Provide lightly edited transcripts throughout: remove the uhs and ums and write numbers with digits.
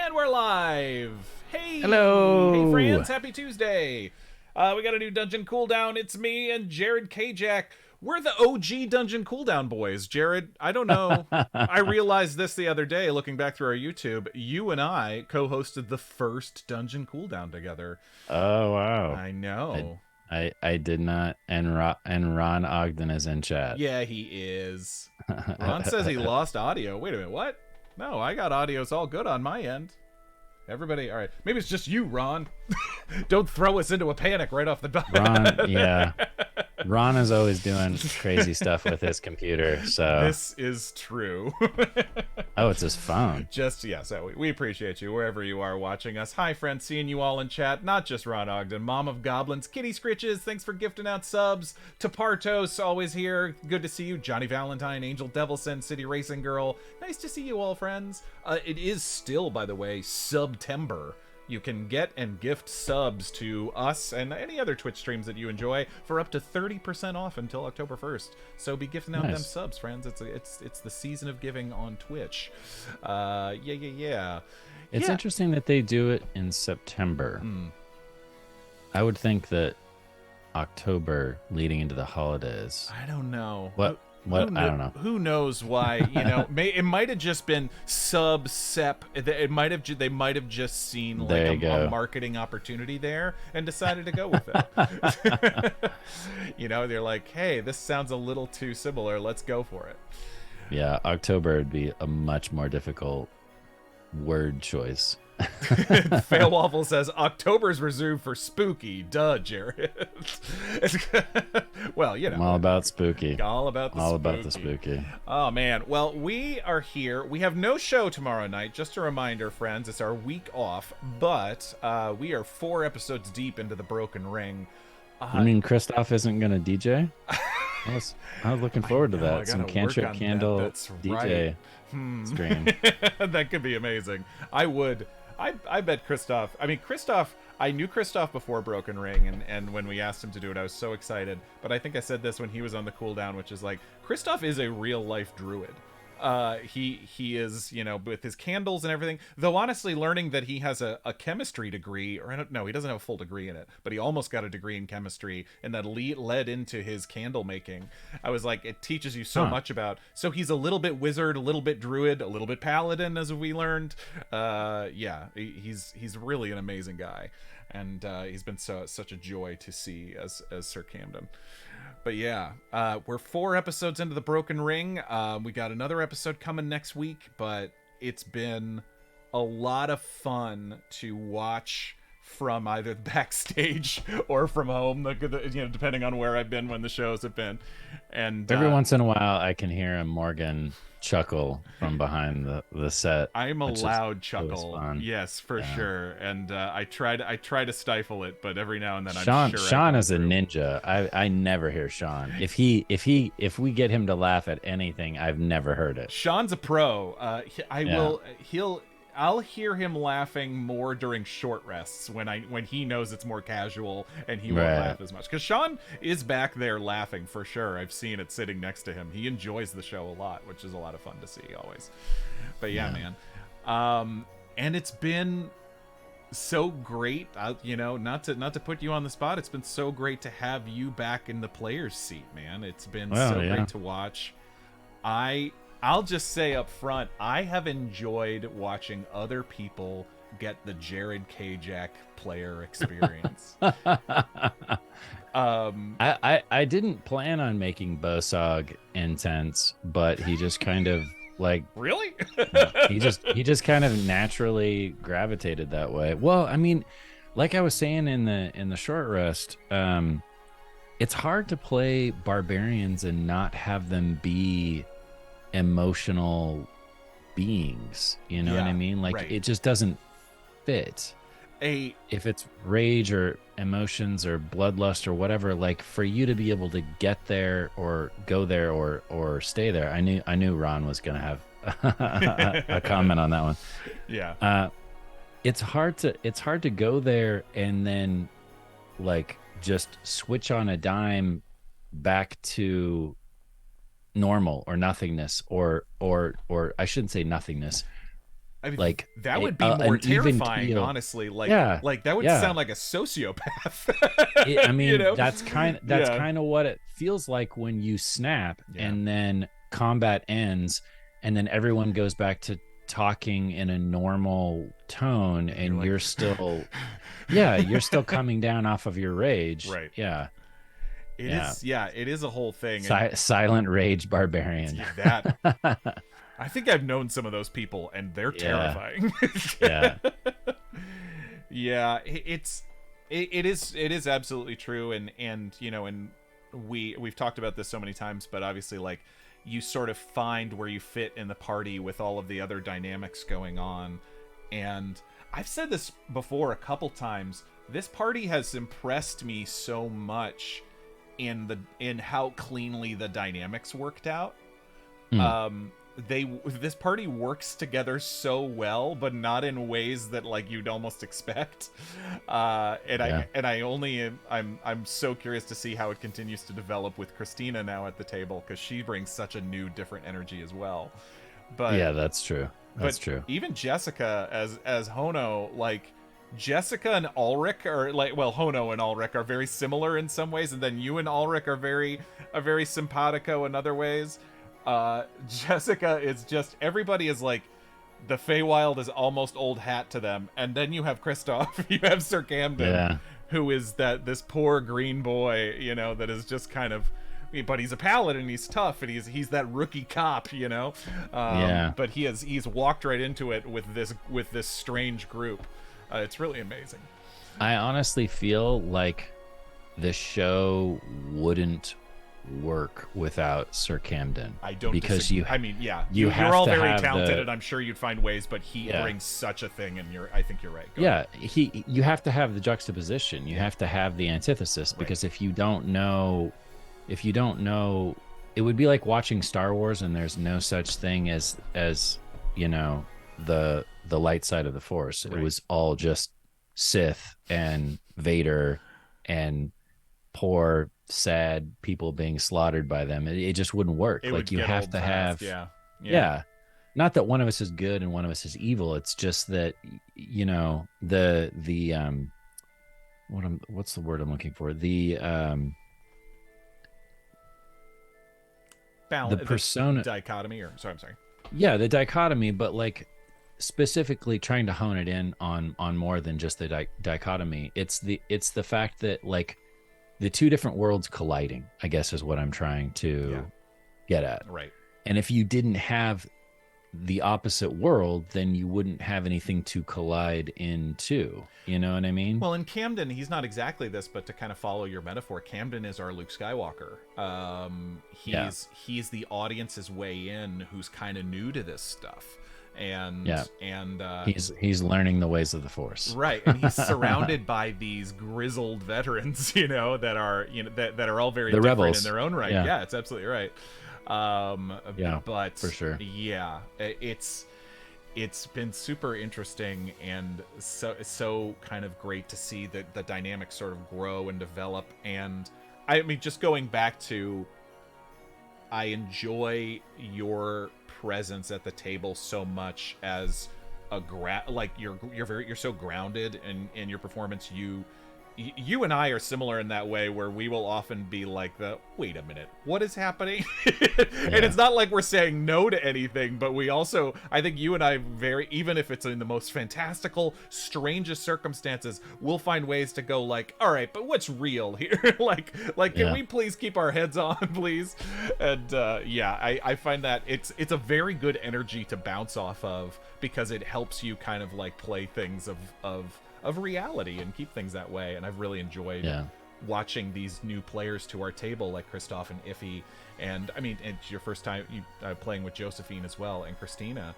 And we're live. Hey. Hello. Hey, friends. Happy Tuesday. We got a new Dungeon Cooldown. It's me and Jared Kajak. We're the OG Dungeon Cooldown boys. Jared, I don't know. I realized this the other day looking back through our YouTube. You and I co-hosted the first Dungeon Cooldown together. Oh wow. I know. I did not, and Ron Ogden is in chat. Yeah, he is. Ron says he lost audio. Wait a minute, what? No, I got audio. It's all good on my end. Everybody, all right. Maybe it's just you, Ron. Don't throw us into a panic right off the bat. Ron, yeah. Ron is always doing crazy stuff with his computer, so This is true. oh, it's his phone. Just, yeah, so we appreciate you wherever you are watching us. Hi, friends, seeing you all in chat. Not just Ron Ogden, Mom of Goblins, Kitty Scritches, thanks for gifting out subs. Tapartos, always here. Good to see you. Johnny Valentine, Angel Devilson, City Racing Girl. Nice to see you all, friends. It is still, by the way, Subtember. You can get and gift subs to us and any other Twitch streams that you enjoy for up to 30% off until October 1st. So be gifting out them subs, friends. It's the season of giving on Twitch. Yeah. It's interesting that they do it in September. I would think that October leading into the holidays. I don't know. What? I don't know. Who knows why? You know, it might have just been sep. They might have just seen like a marketing opportunity there and decided to go with it. You know, they're like, hey, this sounds a little too similar. Let's go for it. Yeah, October would be a much more difficult word choice. Fail Waffle says October's reserved for spooky. Duh, Jared. Well, you know, I'm all about spooky. All about the spooky. Oh man. Well, we are here. We have no show tomorrow night. Just a reminder, friends, it's our week off, but we are 4 episodes deep into the Broken Ring. I mean, Christoph isn't gonna DJ. I was looking forward to that. Some Cantrip Candle DJ stream. That could be amazing. I bet Christoph. I mean, I knew Christoph before Broken Ring, and when we asked him to do it, I was so excited. But I think I said this when he was on the cooldown, which is like, Christoph is a real life druid. He is, you know, with his candles and everything. Though honestly, learning that he has a chemistry degree, or I don't know, he doesn't have a full degree in it, but he almost got a degree in chemistry, and that led into his candle making. I was like, it teaches you so much about. So he's a little bit wizard, a little bit druid, a little bit paladin, as we learned. Yeah, he's really an amazing guy, and he's been such a joy to see as Sir Camden. But yeah, we're 4 episodes into the Broken Ring. We got another episode coming next week, but it's been a lot of fun to watch from either backstage or from home, you know, depending on where I've been when the shows have been. And every once in a while, I can hear a Morgan chuckle from behind the set. I'm a loud chuckle, yes, for sure. And I try to stifle it, but every now and then Sean is a ninja. I never hear Sean. If we get him to laugh at anything, I've never heard it. Sean's a pro. I'll hear him laughing more during short rests when he knows it's more casual and he won't laugh as much. Because Sean is back there laughing for sure. I've seen it sitting next to him. He enjoys the show a lot, which is a lot of fun to see always. But yeah, man. And it's been so great. You know, not to put you on the spot, it's been so great to have you back in the player's seat, man. It's been great to watch. I'll just say up front, I have enjoyed watching other people get the Jared Kajak player experience. I didn't plan on making Bosog intense, but he just kind of like really he just kind of naturally gravitated that way. Well, I mean, like I was saying in the short rest, it's hard to play barbarians and not have them be emotional beings, you know what I mean? Like it just doesn't fit. If it's rage or emotions or bloodlust or whatever, like for you to be able to get there or go there or stay there, I knew Ron was gonna have a comment on that one. Yeah. It's hard to go there and then like just switch on a dime back to normal or nothingness or I shouldn't say nothingness, I mean, like that would be more an even terrifying, keel. honestly. Like, Yeah, like that would yeah. sound like a sociopath. I You mean, know? that's kind Yeah. of what it feels like when you snap Yeah. and then combat ends and then everyone goes back to talking in a normal tone and You're you're like, still yeah, you're still coming down off of your rage. right. Yeah. It Yeah. is. Yeah, it is a whole thing. And Silent rage barbarian. that I think I've known some of those people, and they're Yeah. terrifying. Yeah. Yeah, it is absolutely true, and you know, and we've talked about this so many times, but obviously, like, you sort of find where you fit in the party with all of the other dynamics going on. And I've said this before a couple times, this party has impressed me so much in how cleanly the dynamics worked out. This party works together so well, but not in ways that, like, you'd almost expect. I'm so curious to see how it continues to develop with Christina now at the table, because she brings such a new, different energy as well. But yeah, that's true. That's true. Even Jessica as Hono, like, Jessica and Ulrich are like, well, Hono and Ulrich are very similar in some ways, and then you and Ulrich are very simpatico in other ways. Jessica is just, everybody is like, the Feywild is almost old hat to them, and then you have Kristoff, you have Sir Camden, who is this poor green boy, you know, that is just kind of, but he's a paladin, he's tough, and he's that rookie cop, you know. But he's walked right into it with this strange group. It's really amazing. I honestly feel like the show wouldn't work without Sir Camden. I don't because disagree. I mean, yeah, you're all very talented, and I'm sure you'd find ways, but he brings such a thing, and I think you're right. Go ahead. You have to have the juxtaposition. You have to have the antithesis, because if you don't know, it would be like watching Star Wars and there's no such thing as you know, the light side of the Force. It was all just Sith and Vader and poor, sad people being slaughtered by them. It just wouldn't work. Like, you have to have not that one of us is good and one of us is evil. It's just that, you know, what's the word I'm looking for? The persona dichotomy, or I'm sorry. Yeah, the dichotomy, but like specifically trying to hone it in on more than just the dichotomy. It's the fact that, like, the two different worlds colliding, I guess, is what I'm trying to get at. Right. And if you didn't have the opposite world, then you wouldn't have anything to collide into. You know what I mean? Well, in Camden, he's not exactly this, but to kind of follow your metaphor, Camden is our Luke Skywalker. He's the audience's way in, who's kind of new to this stuff. And he's learning the ways of the Force, right? And he's surrounded by these grizzled veterans, you know, that are that are all very different rebels in their own right. Yeah, it's absolutely right. But for sure, it's been super interesting, and so kind of great to see the dynamics sort of grow and develop. And I mean, just going back to, I enjoy your presence at the table so much as like you're so grounded in your performance. You and I are similar in that way, where we will often be like, wait a minute, what is happening? And it's not like we're saying no to anything, but we also, I think you and I, even if it's in the most fantastical, strangest circumstances, we'll find ways to go like, all right, but what's real here? like can we please keep our heads on, please? And I find that it's a very good energy to bounce off of, because it helps you kind of like play things of reality and keep things that way. And I've really enjoyed watching these new players to our table, like Kristoff and Iffy, and I mean, it's your first time playing with Josephine as well, and Christina.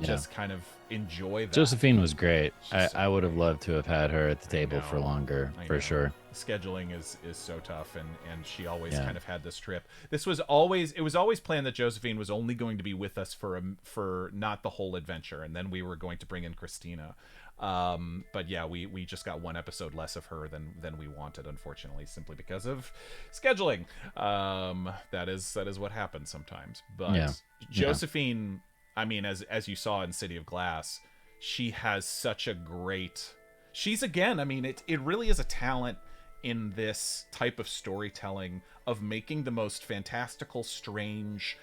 Just kind of enjoy that. Josephine was great. I would have loved to have had her at the table for longer, for sure. Scheduling is so tough, and she always kind of had this trip. It was always planned that Josephine was only going to be with us for not the whole adventure, and then we were going to bring in Christina. But yeah, we just got one episode less of her than we wanted, unfortunately, simply because of scheduling. That is what happens sometimes. But Josephine I mean, as you saw in City of Glass, she has such a great. She's again. I mean, it really is a talent in this type of storytelling of making the most fantastical, strange,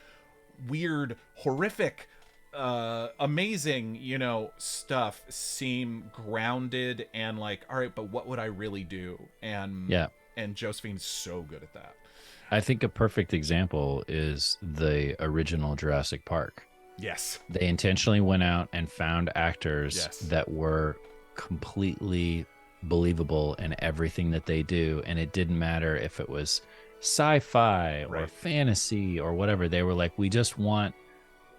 weird, horrific, amazing, stuff seem grounded and like, all right, but what would I really do? And Yeah. and Josephine's so good at that. I think a perfect example is the original Jurassic Park. Yes. They intentionally went out and found actors Yes. that were completely believable in everything that they do. And it didn't matter if it was sci-fi or Right. fantasy or whatever. They were like, we just want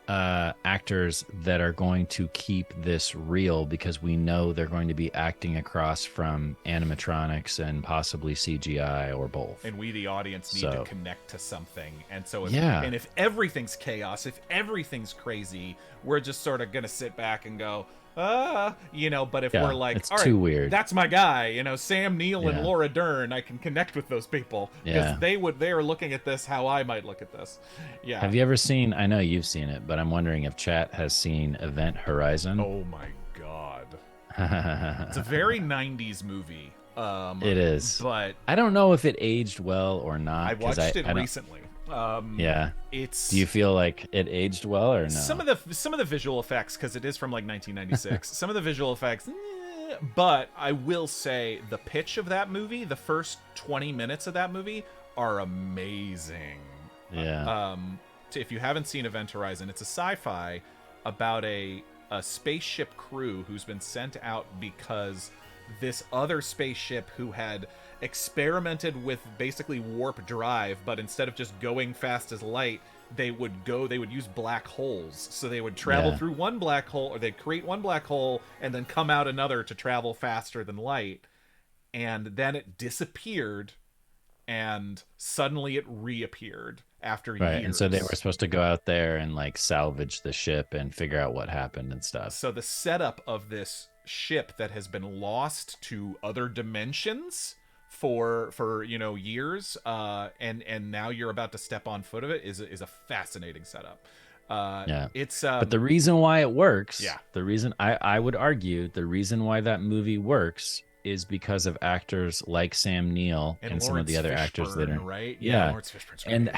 actors that are going to keep this real, because we know they're going to be acting across from animatronics and possibly CGI or both. And we, the audience, need to connect to something. And so, if everything's chaos, if everything's crazy, we're just sort of gonna sit back and go, but if we're like, it's all right, too weird. That's my guy, Sam Neill and Laura Dern, I can connect with those people because they are looking at this how I might look at this. Yeah. Have you ever seen, I know you've seen it, but I'm wondering if chat has seen Event Horizon. Oh my God. It's a very 90s movie. It is. But I don't know if it aged well or not. I watched it recently. Do you feel like it aged well or no? Some of the visual effects, because it is from like 1996. Some of the visual effects, but I will say the pitch of that movie, the first 20 minutes of that movie, are amazing. Yeah. If you haven't seen Event Horizon, it's a sci-fi about a spaceship crew who's been sent out because this other spaceship who had experimented with basically warp drive, but instead of just going fast as light, they would use black holes. So they would travel through one black hole, or they'd create one black hole and then come out another to travel faster than light. And then it disappeared, and suddenly it reappeared after years. And so they were supposed to go out there and like salvage the ship and figure out what happened and stuff. So the setup of this ship that has been lost to other dimensions for years, and now you're about to step on foot of it is a fascinating setup. It's but the reason why it works, Yeah. the reason I would argue the reason why that movie works is because of actors like Sam Neill and some of the other actors that are right. Lawrence Fishburne's and great.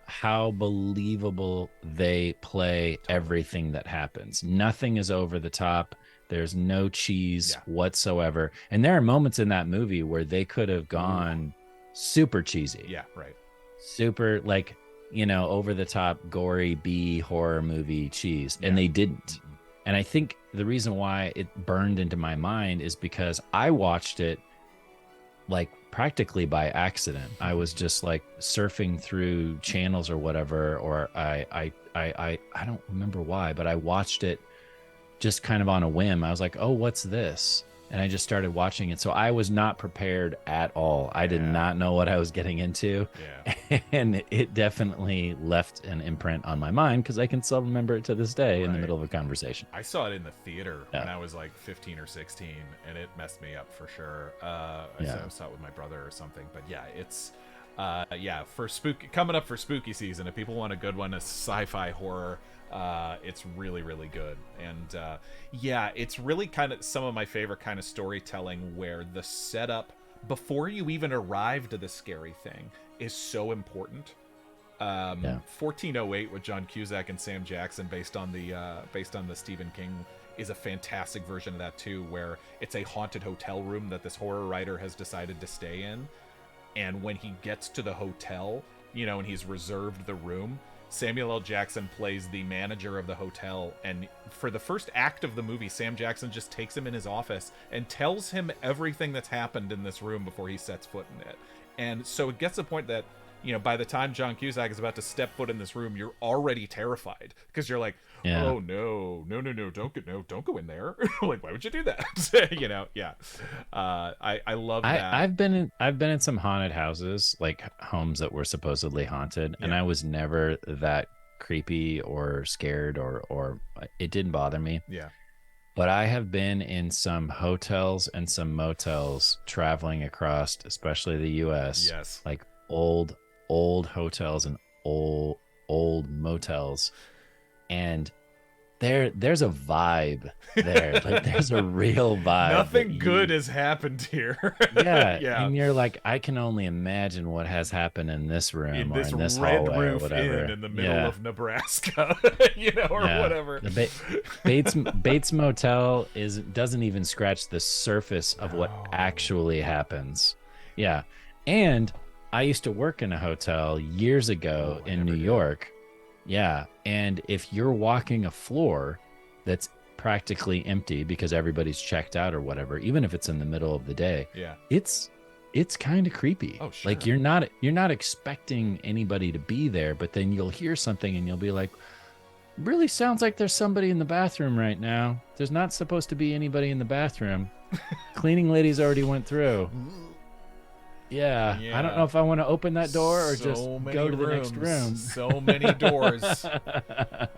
how believable they play everything that happens. Nothing is over the top. There's no cheese whatsoever. And there are moments in that movie where they could have gone super cheesy. Yeah, right. Super like, over the top, gory B horror movie cheese. And they didn't. And I think the reason why it burned into my mind is because I watched it like practically by accident. I was just like surfing through channels or whatever, or I don't remember why, but I watched it just kind of on a whim. I was like, oh, what's this? And I just started watching it. So I was not prepared at all. I did not know what I was getting into. Yeah. And it definitely left an imprint on my mind because I can still remember it to this day in the middle of a conversation. I saw it in the theater when I was like 15 or 16, and it messed me up for sure. I saw it with my brother or something. But yeah, it's for coming up for spooky season. If people want a good one, a sci-fi horror, it's really, really good. And it's really kind of some of my favorite kind of storytelling where the setup before you even arrive to the scary thing is so important. 1408 with John Cusack and Sam Jackson, based on the Stephen King, is a fantastic version of that too, where it's a haunted hotel room that this horror writer has decided to stay in. And when he gets to the hotel, and he's reserved the room, Samuel L. Jackson plays the manager of the hotel, and for the first act of the movie, Sam Jackson just takes him in his office and tells him everything that's happened in this room before he sets foot in it. And so it gets to the point that, by the time John Cusack is about to step foot in this room, you're already terrified because you're like, oh no, don't go in there. Like, why would you do that? I love that. I've been in some haunted houses, like homes that were supposedly haunted, and I was never that creepy or scared or it didn't bother me. Yeah. But I have been in some hotels and some motels traveling across, especially the US. Yes. Like old hotels and old motels, and there's a vibe there. Like there's a real vibe. Nothing good has happened here. Yeah, Yeah. and you're like, I can only imagine what has happened in this room In or this in this Red hallway or Roof whatever. Inn in the middle Yeah. of Nebraska, or Yeah. whatever. The Bates Motel doesn't even scratch the surface of what No. actually happens. Yeah. And I used to work in a hotel years ago I in never New did. York. Yeah. And if you're walking a floor that's practically empty because everybody's checked out or whatever, even if it's in the middle of the day, Yeah. it's kind of creepy. Oh, sure. Like you're not expecting anybody to be there, but then you'll hear something and you'll be like, really sounds like there's somebody in the bathroom right now. There's not supposed to be anybody in the bathroom. Cleaning ladies already went through. Yeah. I don't know if I want to open that door or just So go to many the next room. So many doors.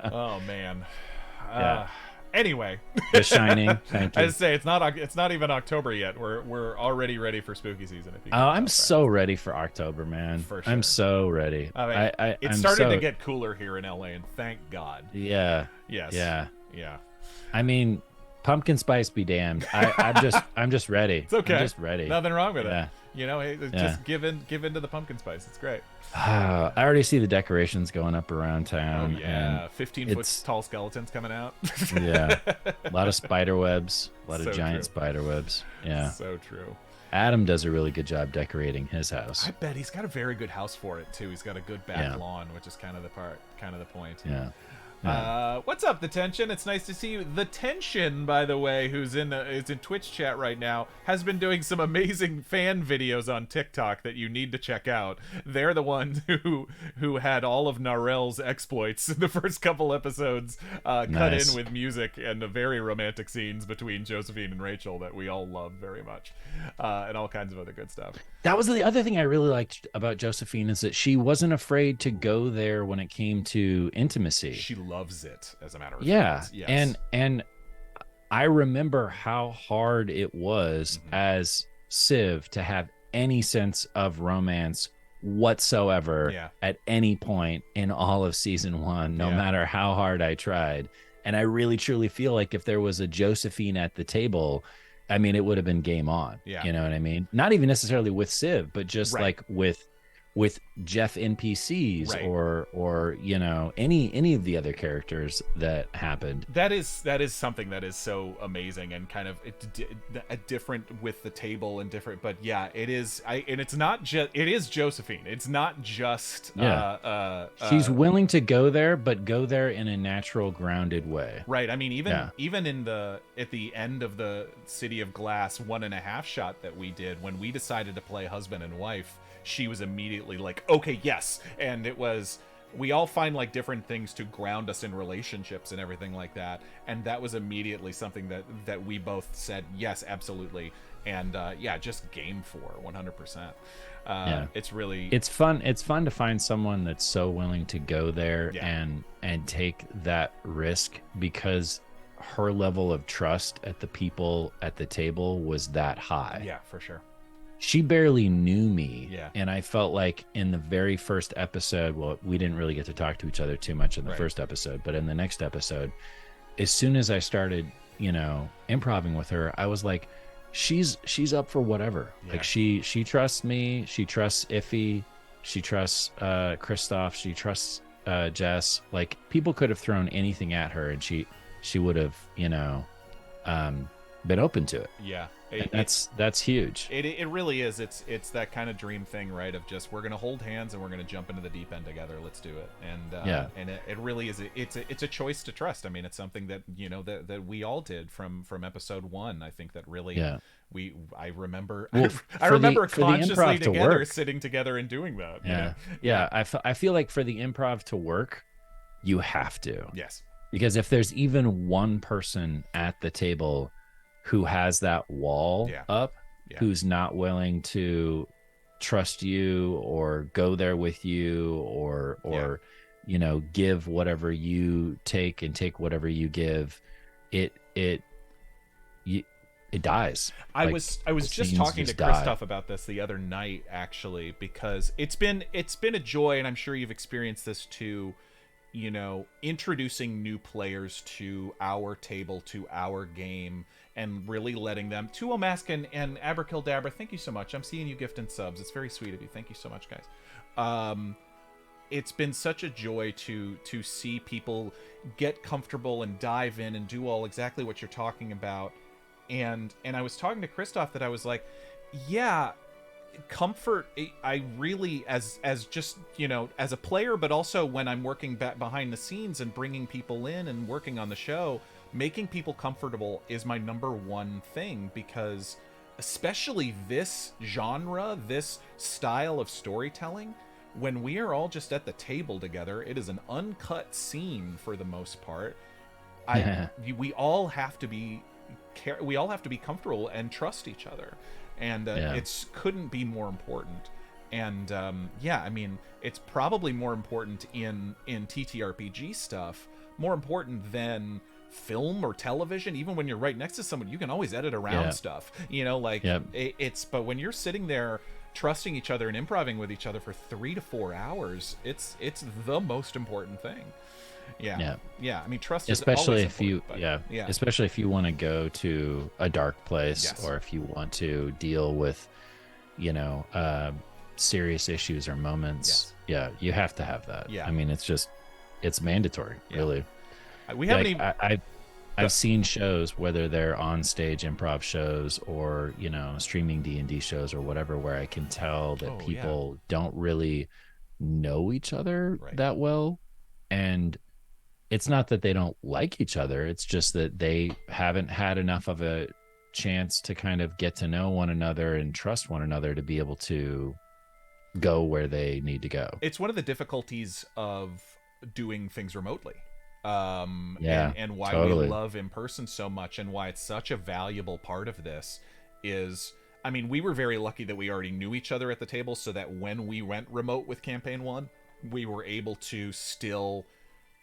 Oh man. Yeah. Anyway, The Shining. Thank I you. just say it's not even October yet. We're already ready for spooky season. If you Oh, can I'm tell, so ready for October, man. For I'm sure. so ready. I mean, it I'm started so- to get cooler here in LA, and thank God. Yeah. Yes. Yeah. Yeah. I mean, pumpkin spice be damned. I'm just ready. It's okay. I'm just ready. Nothing wrong with Yeah. it. You know, hey, Yeah. just give in to the pumpkin spice. It's great. I already see the decorations going up around town. Oh yeah, 15-foot it's- tall skeletons coming out. And yeah. A lot of spider webs. A lot So of giant true. spider webs. Yeah. So true. Adam does a really good job decorating his house. I bet he's got a very good house for it too. He's got a good back Yeah. lawn, which is kind of the point. Yeah. What's up, The Tension? It's nice to see you. The Tension, by the way, who's is in Twitch chat right now, has been doing some amazing fan videos on TikTok that you need to check out. They're the ones who had all of Narel's exploits in the first couple episodes cut Nice. in with music and the very romantic scenes between Josephine and Rachel that we all love very much, and all kinds of other good stuff. That was the other thing I really liked about Josephine is that she wasn't afraid to go there when it came to intimacy. She loves it, as a matter of Yeah. fact. Yes. And I remember how hard it was Mm-hmm. as Civ to have any sense of romance whatsoever Yeah. at any point in all of season 1, no Yeah. matter how hard I tried. And I really truly feel like if there was a Josephine at the table, I mean, it would have been game on. Yeah. You know what I mean? Not even necessarily with Civ, but just Right. like with Jeff NPCs Right. or you know any of the other characters that happened. That is something that is so amazing and kind of different with the table and different, but yeah, it is. And it's not just. It is Josephine. It's not just. Yeah. She's willing to go there, but go there in a natural, grounded way. Right. I mean, even Yeah. even at the end of the City of Glass 1.5 shot that we did when we decided to play husband and wife, she was immediately like, okay, yes. And it was, we all find like different things to ground us in relationships and everything like that. And that was immediately something that we both said, yes, absolutely. And yeah, just game for 100%. Yeah. It's really, It's fun to find someone that's so willing to go there Yeah. and take that risk, because her level of trust at the people at the table was that high. yeah, for sure. She barely knew me. Yeah. And I felt like in the very first episode, well, we didn't really get to talk to each other too much in the Right. first episode, but in the next episode, as soon as I started, you know, improvising with her, I was like, she's up for whatever. Yeah. Like she trusts me. She trusts Iffy. She trusts Kristoff. She trusts Jess. Like people could have thrown anything at her and she would have, you know, been open to it. Yeah. And that's huge. It really is. It's that kind of dream thing, right? Of just, we're gonna hold hands and we're gonna jump into the deep end together. Let's do it. And Yeah. and it really is. It's a choice to trust. I mean, it's something that, you know, that we all did from episode 1. I think that really, Yeah. I remember, Well, I for the- remember for the consciously improv to together work. sitting together and doing that. you Yeah. know? Yeah. I feel like for the improv to work, you have to. Yes. Because if there's even one person at the table who has that wall Yeah. up, Yeah. who's not willing to trust you or go there with you or you know, give whatever you take and take whatever you give, it dies. I Like, was the just scenes talking to just die. Christoph about this the other night, actually, because it's been a joy, and I'm sure you've experienced this too. you know, introducing new players to our table, to our game, and really letting them. Tuo Mask and Abracadabra, thank you so much. I'm seeing you gifting subs. It's very sweet of you. Thank you so much, guys. It's been such a joy to see people get comfortable and dive in and do all exactly what you're talking about. And I was talking to Christoph that I was like, yeah, comfort, I really, as just, you know, as a player, but also when I'm working back behind the scenes and bringing people in and working on the show, making people comfortable is my number one thing, because especially this genre, this style of storytelling, when we are all just at the table together, it is an uncut scene for the most part. We all have to be comfortable and trust each other, and it's couldn't be more important. And I mean, it's probably more important in TTRPG stuff, more important than film or television. Even when you're right next to someone, you can always edit around stuff, you know, like it's, but when you're sitting there trusting each other and improvising with each other for 3 to 4 hours, it's the most important thing. I mean, trust especially is if you especially if you want to go to a dark place, or if you want to deal with, you know, serious issues or moments. You have to have that. I mean, it's mandatory, really. We haven't even I've seen shows, whether they're on stage improv shows or, you know, streaming D&D shows or whatever, where I can tell that people don't really know each other that well. And it's not that they don't like each other. It's just that they haven't had enough of a chance to kind of get to know one another and trust one another to be able to go where they need to go. It's one of the difficulties of doing things remotely. And why we love in person so much, and why it's such a valuable part of this is, I mean, we were very lucky that we already knew each other at the table, so that when we went remote with Campaign 1, we were able to still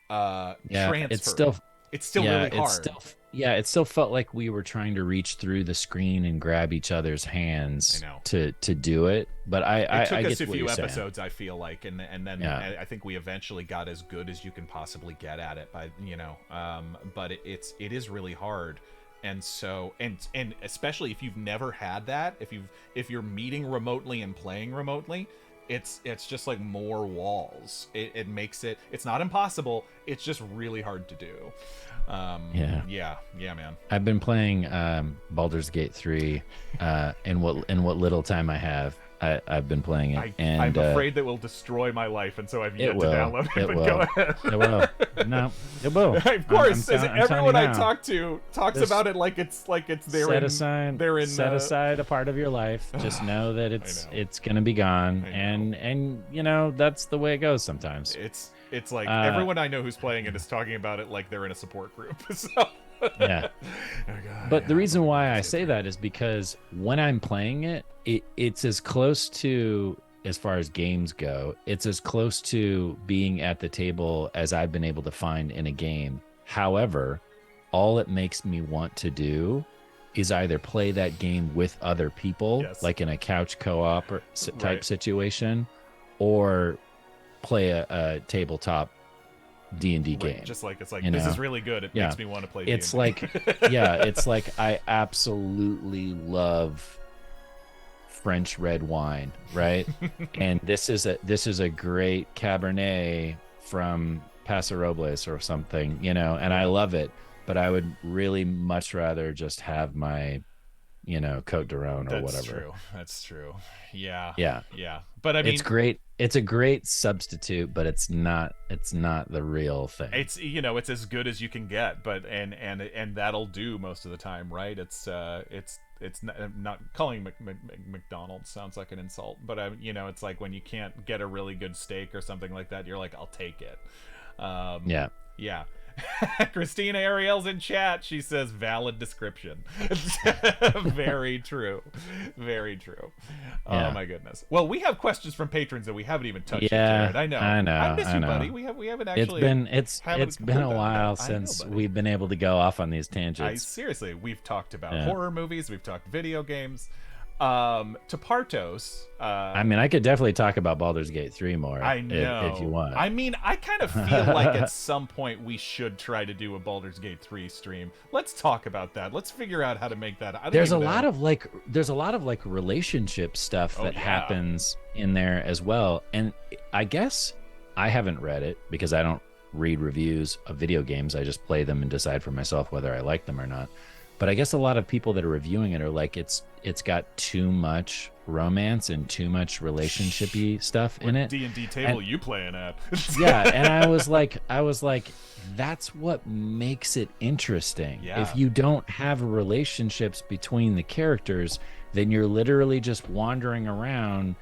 transfer. It's still really hard. It still felt like we were trying to reach through the screen and grab each other's hands to do it. But it took us a few episodes, I feel like, and then I think we eventually got as good as you can possibly get at it. By but it is really hard. And so and especially if you've never had that, if you're meeting remotely and playing remotely, it's just like more walls. It makes it's not impossible, it's just really hard to do. Man. I've been playing Baldur's Gate 3 in what little time I have. I've been playing it, and I'm afraid that will destroy my life, and so I've yet to download it. But go ahead. It will. No, it will. Of course, everyone I talk to talks about it like it's set aside a part of your life. Just know that it's gonna be gone, and you know that's the way it goes sometimes. It's like everyone I know who's playing it is talking about it like they're in a support group. So. But the reason why I say that is because when I'm playing it's as close to, as far as games go, it's as close to being at the table as I've been able to find in a game. However, all it makes me want to do is either play that game with other people, like in a couch co-op type situation, or play a tabletop D&D game. Just like it's like, this is really good. It makes me want to play D&D. It's like it's like I absolutely love French red wine, right? And this is a great Cabernet from Paso Robles or something, you know, and I love it, but I would really much rather just have my, you know, Cote d'Aron or whatever. That's true. Yeah. But I mean, it's great. It's a great substitute, but it's not the real thing. It's, you know, it's as good as you can get, but and that'll do most of the time, right? It's not calling McDonald's sounds like an insult, but you know, it's like when you can't get a really good steak or something like that, you're like, I'll take it. Yeah. Christina Ariel's in chat. She says valid description. Very true. Oh my goodness. Well, we have questions from patrons that we haven't even touched yet. I know. I miss you, buddy. We haven't actually. It's been a while since we've been able to go off on these tangents. Seriously, we've talked about horror movies. We've talked video games. To Partos. I mean, I could definitely talk about Baldur's Gate 3 more. I know. If you want. I mean, I kind of feel like at some point we should try to do a Baldur's Gate 3 stream. Let's talk about that. Let's figure out how to make that. There's a lot of like relationship stuff that happens in there as well. And I guess I haven't read it because I don't read reviews of video games. I just play them and decide for myself whether I like them or not. But I guess a lot of people that are reviewing it are like it's got too much romance and too much relationshipy stuff in it. D&D table you playing at? Yeah, and I was like, that's what makes it interesting. Yeah. If you don't have relationships between the characters, then you're literally just wandering around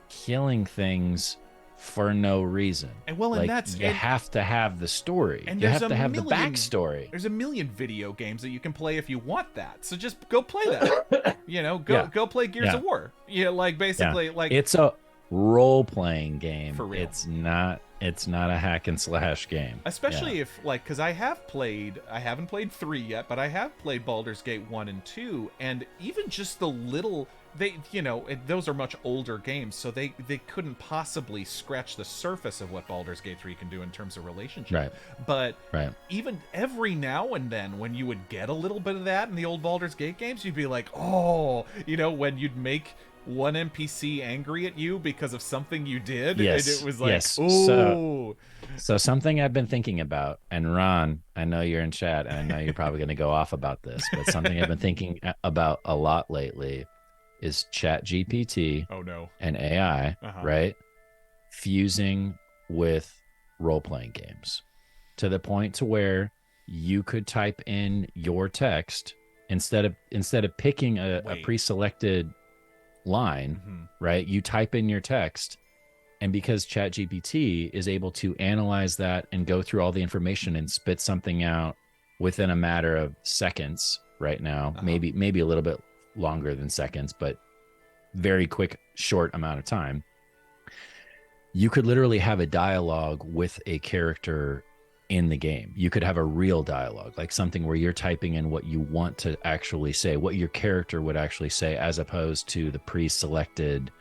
killing things for no reason. And well, and that's you have to have the story. And you have to have the backstory. There's a million video games that you can play if you want that. So just go play that. Go play Gears of War. Yeah, like basically like it's a role-playing game. For real. It's not a hack and slash game. Especially if because I haven't played 3 yet, but I have played Baldur's Gate 1 and 2, and even just the little those are much older games, so they couldn't possibly scratch the surface of what Baldur's Gate 3 can do in terms of relationship. Right. But even every now and then when you would get a little bit of that in the old Baldur's Gate games, you'd be like, when you'd make one NPC angry at you because of something you did, and it was like, ooh. So something I've been thinking about, and Ron, I know you're in chat, and I know you're probably going to go off about this, but something I've been thinking about a lot lately is ChatGPT and AI, right? Fusing with role-playing games to the point to where you could type in your text instead of picking a pre-selected line, right? You type in your text, and because ChatGPT is able to analyze that and go through all the information and spit something out within a matter of seconds right now, maybe a little bit longer than seconds, but very quick, short amount of time, you could literally have a dialogue with a character in the game. You could have a real dialogue, like something where you're typing in what you want to actually say, what your character would actually say, as opposed to the pre-selected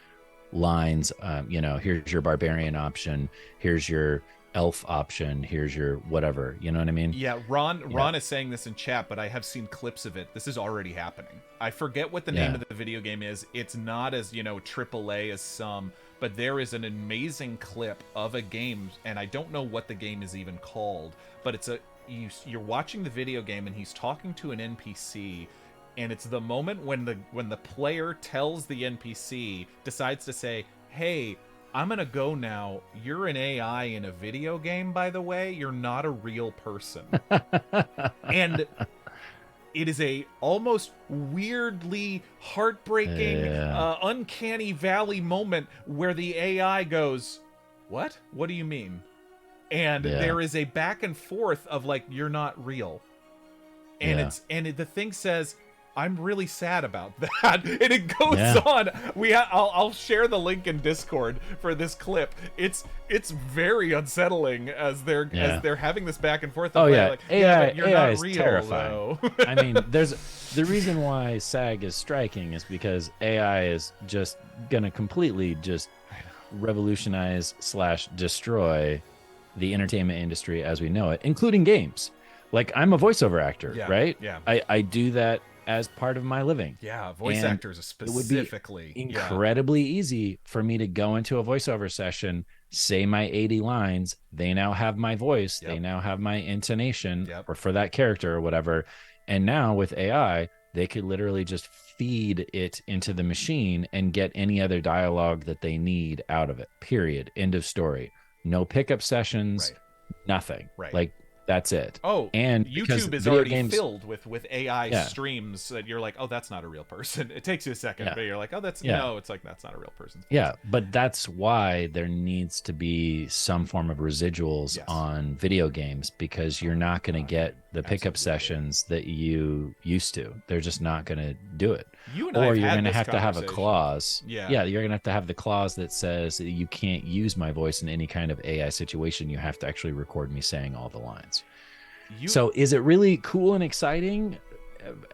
lines. Here's your barbarian option, here's your elf option, here's your whatever, you know what I mean? Yeah, Ron is saying this in chat, but I have seen clips of it. This is already happening. I forget what the name of the video game is. It's not as AAA as some, but there is an amazing clip of a game, and I don't know what the game is even called, but you're watching the video game and he's talking to an NPC, and it's the moment when the player tells the NPC, decides to say, hey, I'm gonna go now. You're an AI in a video game, by the way. You're not a real person. And it is a almost weirdly heartbreaking, uncanny valley moment where the AI goes, what? What do you mean? And there is a back and forth of like, you're not real. And the thing says, I'm really sad about that, and it goes on. I'll share the link in Discord for this clip. It's very unsettling as they're having this back and forth. AI, but you're AI not is real, terrifying. though. I mean, there's the reason why SAG is striking is because AI is just gonna completely just revolutionize / destroy the entertainment industry as we know it, including games. Like, I'm a voiceover actor, right? Yeah. I do that as part of my living. Yeah, voice actors specifically. It would be incredibly easy for me to go into a voiceover session, say my 80 lines. They now have my voice. They now have my intonation or for that character or whatever. And now with AI, they could literally just feed it into the machine and get any other dialogue that they need out of it. Period. End of story. No pickup sessions, nothing. Like, that's it. Oh, and YouTube is already filled with AI streams that you're like, oh, that's not a real person. It takes you a second, but you're like, oh, no, it's like, that's not a real person. Yeah, but that's why there needs to be some form of residuals on video games, because you're not going to get the pickup sessions that you used to. They're just not going to do it. You and I you're going to have to have a clause. Yeah, you're going to have the clause that says that you can't use my voice in any kind of AI situation. You have to actually record me saying all the lines. So is it really cool and exciting?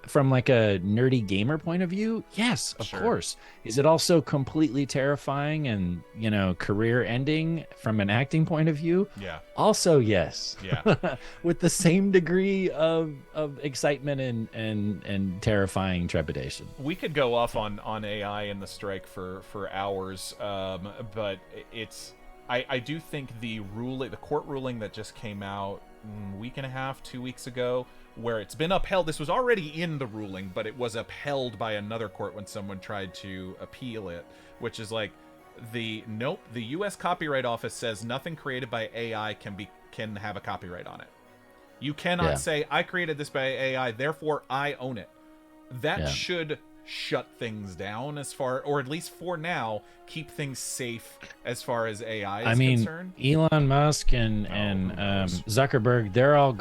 from like a nerdy gamer point of view, yes, of course. Is it also completely terrifying and, you know, career ending from an acting point of view? Yeah. Also, yes. Yeah. With the same degree of excitement and terrifying trepidation. We could go off on AI and the strike for hours, but it's I do think the court ruling that just came out a week and a half, 2 weeks ago, where it's been upheld. This was already in the ruling, but it was upheld by another court when someone tried to appeal it, which is like the U.S. Copyright Office says nothing created by AI can have a copyright on it. You cannot say I created this by AI, therefore I own it. That should shut things down or at least for now, keep things safe as far as AI is concerned. Elon Musk and Zuckerberg, they're all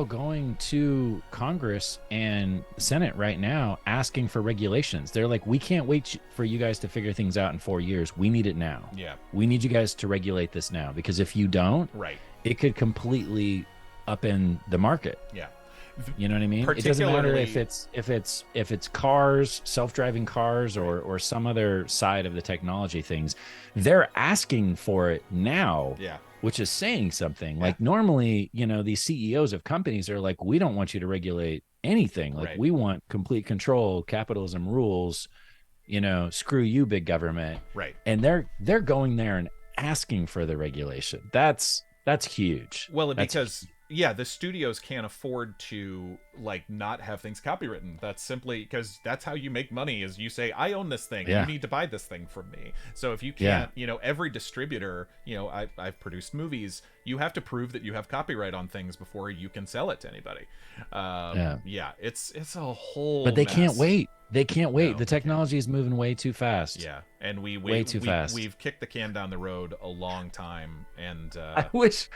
going to Congress and Senate right now asking for regulations. They're like, we can't wait for you guys to figure things out in 4 years. We need it now. Yeah. We need you guys to regulate this now, because if you don't, it could completely upend the market. Yeah. You know what I mean? It doesn't matter if it's cars, self-driving cars, or some other side of the technology things. They're asking for it now, which is saying something. Yeah. Like normally, you know, these CEOs of companies are like, we don't want you to regulate anything. Like we want complete control, capitalism rules. You know, screw you, big government. Right. And they're going there and asking for the regulation. That's huge. Well, because the studios can't afford to like not have things copywritten. That's simply because that's how you make money, is you say, I own this thing. You need to buy this thing from me. So if you can't, you know, every distributor, you know, I've produced movies, you have to prove that you have copyright on things before you can sell it to anybody. It's a whole But they mess. can't wait. They can't wait. No, the technology is moving way too fast. Yeah, and way too fast. We've kicked the can down the road a long time, and I wish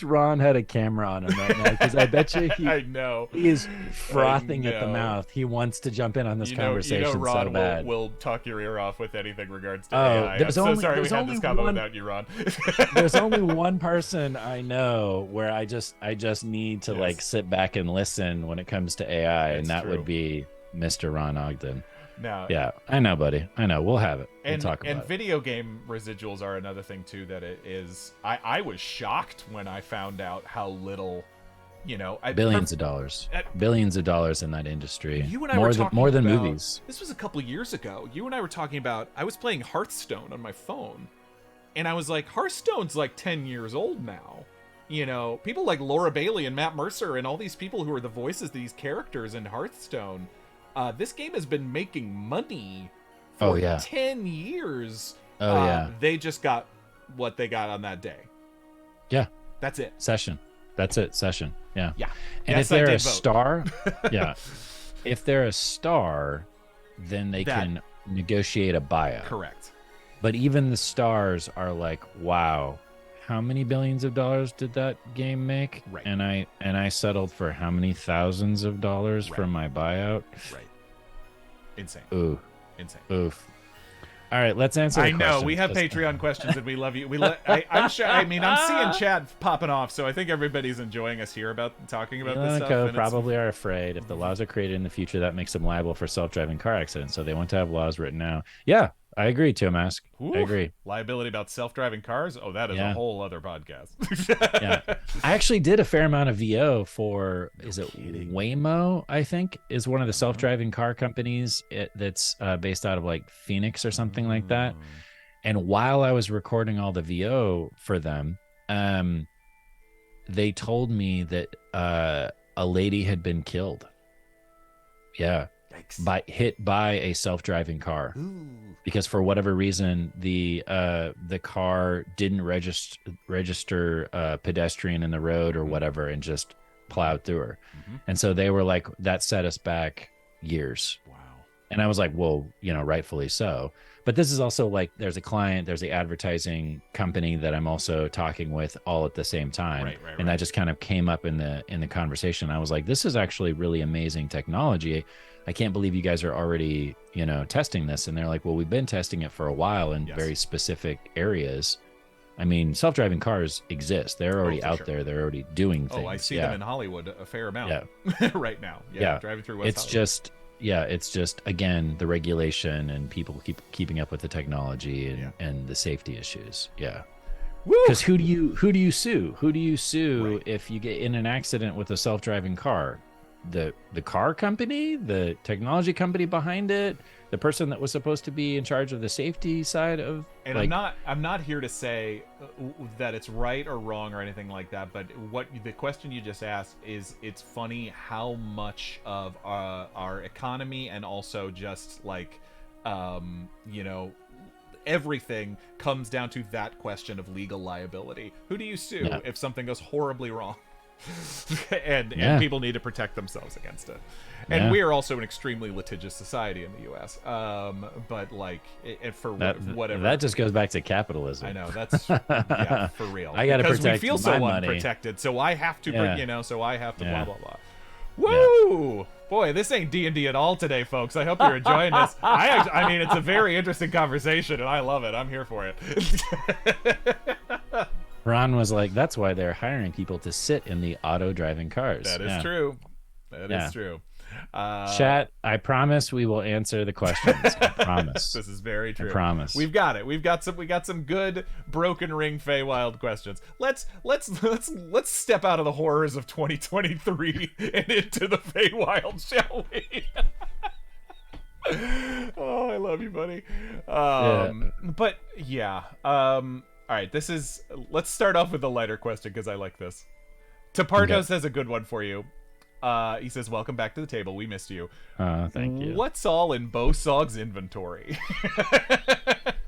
Ron had a camera on him right now, because I bet you I know he is frothing at the mouth. He wants to jump in on this conversation Ron so bad. will talk your ear off with anything regards to AI. I'm so sorry we had this combo without you, Ron. There's only one person I know where I just need to like sit back and listen when it comes to AI, and that would be Mr. Ron Ogden. Now, yeah, I know, buddy. I know. We'll have it. We'll talk about it. And video game residuals are another thing too that it is. I was shocked when I found out how little, you know, billions of dollars in that industry. You and I were talking more than about, movies. This was a couple years ago. You and I were talking about. I was playing Hearthstone on my phone, and I was like, Hearthstone's like 10 years old now. You know, people like Laura Bailey and Matt Mercer and all these people who are the voices of these characters in Hearthstone. This game has been making money for 10 years. They just got what they got on that day. Yeah. That's it. Session. That's it. Session. Yeah. Yeah. And if they're a star, if they're a star, then they can negotiate a buyout. Correct. But even the stars are like, wow, how many billions of dollars did that game make? Right. And I settled for how many thousands of dollars for my buyout? Right. Insane. Ooh. Insane. Oof. All right, let's answer. I know we have Patreon questions, and we love you. I'm sure. I mean, I'm seeing chat popping off, so I think everybody's enjoying us here about talking about this stuff. And probably are afraid if the laws are created in the future, that makes them liable for self-driving car accidents. So they want to have laws written now. Yeah, I agree, Too Mask. I agree. Liability about self-driving cars? Oh, that is a whole other podcast. Yeah, I actually did a fair amount of VO for, is it Waymo, I think, is one of the self-driving car companies that's based out of like Phoenix or something like that. And while I was recording all the VO for them, they told me that a lady had been killed. Yeah. Hit by a self-driving car. Ooh. Because for whatever reason the car didn't register pedestrian in the road or whatever, and just plowed through her. And so they were like, that set us back years. Wow. And I was like, well, you know, rightfully so. But this is also like, there's a client, there's the advertising company that I'm also talking with all at the same time. Right. And that just kind of came up in the conversation. I was like, this is actually really amazing technology. I can't believe you guys are already, you know, testing this. And they're like, well, we've been testing it for a while in very specific areas. I mean, self-driving cars exist. They're already out there. They're already doing things. Oh, I see them in Hollywood a fair amount right now. Yeah. Driving through West It's Hollywood. it's just again the regulation and people keeping up with the technology and the safety issues. Yeah. Because who do you sue? Who do you sue if you get in an accident with a self-driving car? The car company, the technology company behind it, the person that was supposed to be in charge of the safety side of. And I'm not here to say that it's right or wrong or anything like that. But the question you just asked is, it's funny how much of our economy and also just like, everything comes down to that question of legal liability. Who do you sue if something goes horribly wrong? and people need to protect themselves against it. And we are also an extremely litigious society in the U.S. But like, for whatever, that just goes back to capitalism. I know that's for real. I got to protect we feel my so money. Unprotected, so I have to, so I have to blah blah blah. Woo! Boy, this ain't D&D at all today, folks. I hope you're enjoying this. I mean, it's a very interesting conversation, and I love it. I'm here for it. Ron was like, that's why they're hiring people to sit in the auto-driving cars. That is true. That is true. Chat, I promise we will answer the questions. I promise. This is very true. I promise. We've got it. We got some good Broken Ring Feywild questions. Let's step out of the horrors of 2023 and into the Feywild, shall we? Oh, I love you, buddy. But yeah. All right, let's start off with the lighter question because I like this. Tapardos has a good one for you. He says, welcome back to the table. We missed you. Thank you. What's all in Bosog's inventory?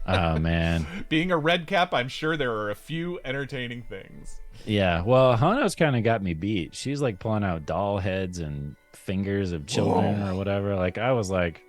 Oh, man. Being a red cap, I'm sure there are a few entertaining things. Yeah, well, Hono's kind of got me beat. She's like pulling out doll heads and fingers of children or whatever. Like, I was like,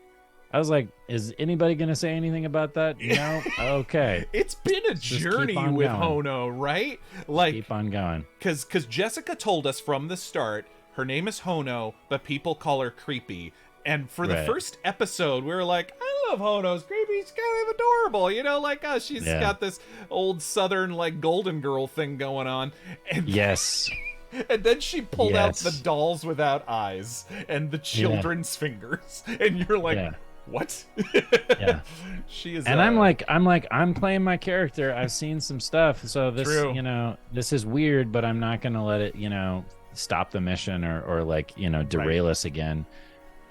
is anybody going to say anything about that? No? Okay. It's been a journey with Hono, right? Like, keep on going. Because Jessica told us from the start, her name is Hono, but people call her Creepy. And for the first episode, we were like, I love Hono's creepy. She's kind of adorable, like us. She's got this old southern, like, golden girl thing going on. And and then she pulled out the dolls without eyes and the children's fingers. And you're like, what? She is. And I'm playing my character. I've seen some stuff. So this, this is weird, but I'm not going to let it, stop the mission or like, derail us again.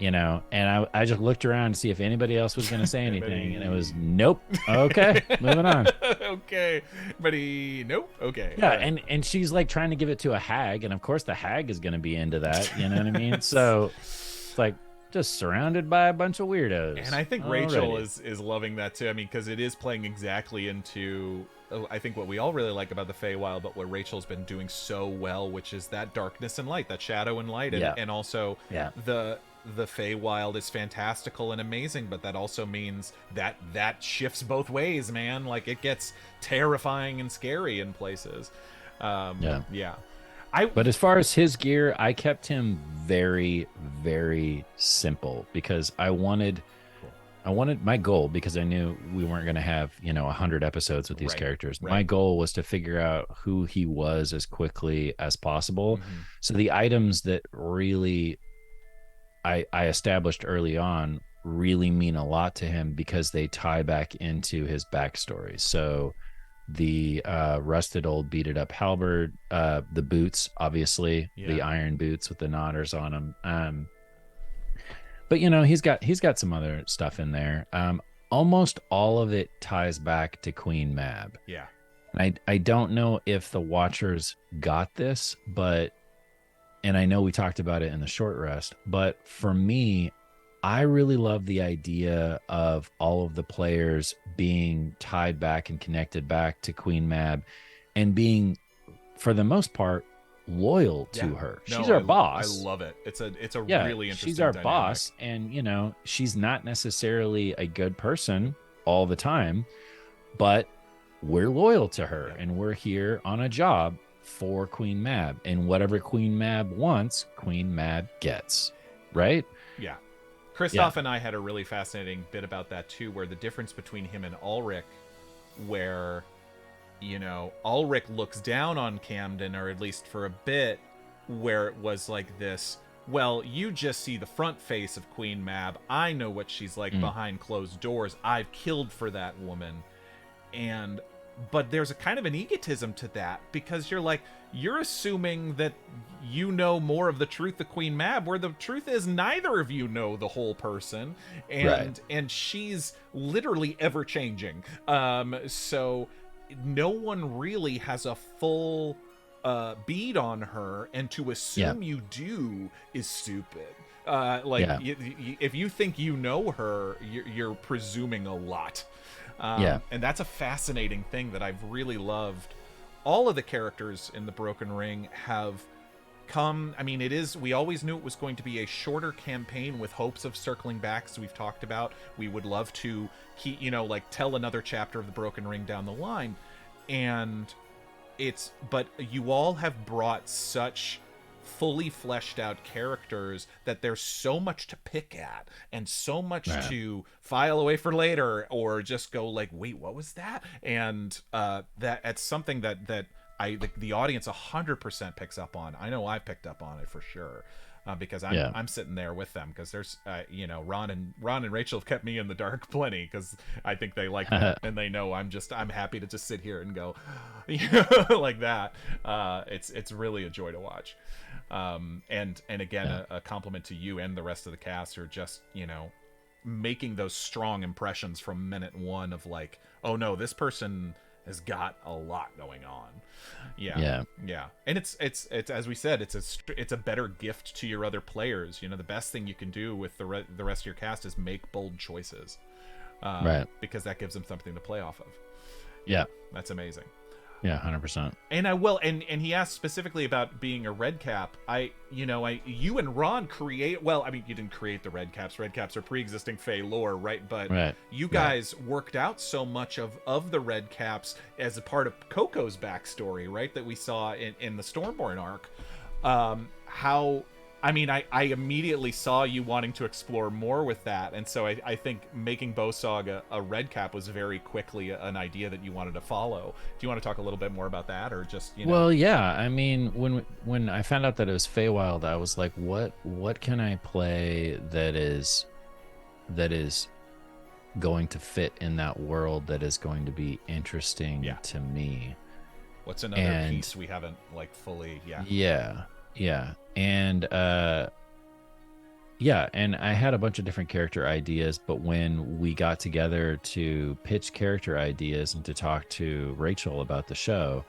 And I just looked around to see if anybody else was going to say anything, and it was nope. Okay, moving on. Okay, buddy. Nope. Okay. Yeah, and she's like trying to give it to a hag, and of course the hag is going to be into that. You know what I mean? So it's like just surrounded by a bunch of weirdos. And I think Rachel is loving that too. I mean, because it is playing exactly into. I think what we all really like about the Feywild, but what Rachel's been doing so well, which is that darkness and light, that shadow and light, and also the Feywild is fantastical and amazing, but that also means that shifts both ways, man. Like, it gets terrifying and scary in places. But as far as his gear, I kept him very, very simple because I wanted my goal, because I knew we weren't going to have 100 episodes with these characters. My goal was to figure out who he was as quickly as possible. So the items that really I established early on really mean a lot to him because they tie back into his backstory. So the rusted old beat-it up halberd, the boots, obviously, the iron boots with the knotters on them. But he's got some other stuff in there. Almost all of it ties back to Queen Mab. Yeah. And I don't know if the watchers got this, and I know we talked about it in the short rest, but for me, I really love the idea of all of the players being tied back and connected back to Queen Mab and being, for the most part, loyal to her. She's our boss. I love it. It's a really interesting she's our dynamic. boss, and she's not necessarily a good person all the time, but we're loyal to her and we're here on a job for Queen Mab, and whatever Queen Mab wants, Queen Mab gets, right? Yeah. Christoph and I had a really fascinating bit about that too, where the difference between him and Ulrich, where Ulrich looks down on Camden, or at least for a bit, where it was like this, well, you just see the front face of Queen Mab. I know what she's like behind closed doors. I've killed for that woman. But there's a kind of an egotism to that, because you're assuming that you know more of the truth of Queen Mab, where the truth is neither of you know the whole person, and she's literally ever changing. So no one really has a full bead on her, and to assume you do is stupid. If you think you know her, you're presuming a lot. And that's a fascinating thing that I've really loved. All of the characters in the Broken Ring have come. I mean, we always knew it was going to be a shorter campaign with hopes of circling back, as we've talked about. We would love to keep, tell another chapter of the Broken Ring down the line. But you all have brought such fully fleshed out characters that there's so much to pick at, and so much to file away for later, or just go like, wait, what was that? And that's something that the audience 100% picks up on. I know I picked up on it for sure, because I'm sitting there with them, because there's Ron and Rachel have kept me in the dark plenty, because I think they like that, and they know I'm happy to just sit here and go like that. It's really a joy to watch. And again, a compliment to you and the rest of the cast, who are just making those strong impressions from minute one of like, oh no, this person has got a lot going on. Yeah. And it's as we said, it's a better gift to your other players. The best thing you can do with the rest of your cast is make bold choices, because that gives them something to play off of. That's amazing. Yeah, 100%. And I will, and he asked specifically about being a red cap. You and Ron you didn't create the red caps. Red caps are pre-existing Fey lore, right? But you guys worked out so much of the red caps as a part of Coco's backstory, right? That we saw in the Stormborn arc. I immediately saw you wanting to explore more with that, and so I think making Bosog a red cap was very quickly an idea that you wanted to follow. Do you want to talk a little bit more about that, or just Well, yeah. I mean, when I found out that it was Feywild, I was like, what can I play that is going to fit in that world, that is going to be interesting to me? What's another piece we haven't fully? Yeah. And and I had a bunch of different character ideas, but when we got together to pitch character ideas and to talk to Rachel about the show,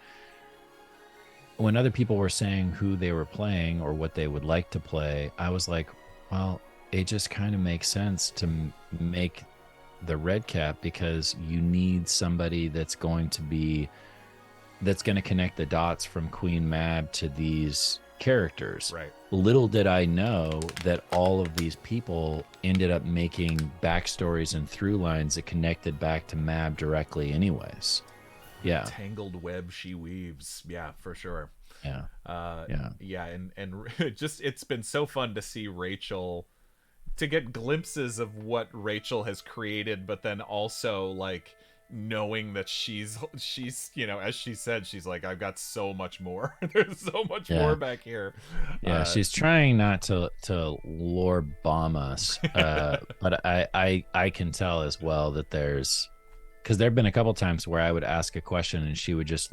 when other people were saying who they were playing or what they would like to play, I was like, well, it just kind of makes sense to make the red cap, because you need somebody that's going to connect the dots from Queen Mab to these characters. Right. Little did I know that all of these people ended up making backstories and through lines that connected back to Mab directly anyways. Yeah. Tangled web she weaves. Yeah, for sure. Yeah. And just, it's been so fun to see Rachel, to get glimpses of what Rachel has created, but then also knowing that she's as she said, she's like, I've got so much more. There's so much more back here. She's trying not to lore bomb us, but I can tell as well that because there have been a couple times where I would ask a question and she would just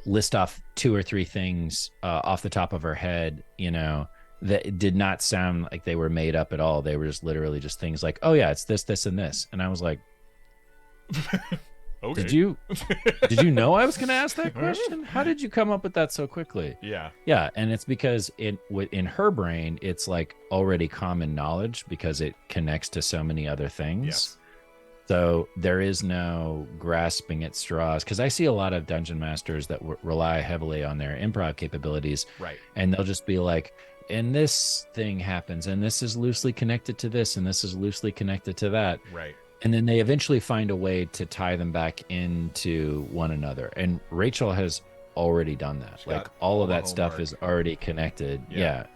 list off 2 or 3 things off the top of her head, that did not sound like they were made up at all. They were just literally just things like, oh yeah, it's this, and this. And I was like, okay. Did you know I was going to ask that question? How did you come up with that so quickly? Yeah. And it's because in her brain, it's already common knowledge, because it connects to so many other things. Yes. So there is no grasping at straws, because I see a lot of dungeon masters that rely heavily on their improv capabilities. Right. And they'll just be like, and this thing happens, and this is loosely connected to this, and this is loosely connected to that. Right. And then they eventually find a way to tie them back into one another. And Rachel has already done that. All of that stuff is already connected. Yeah.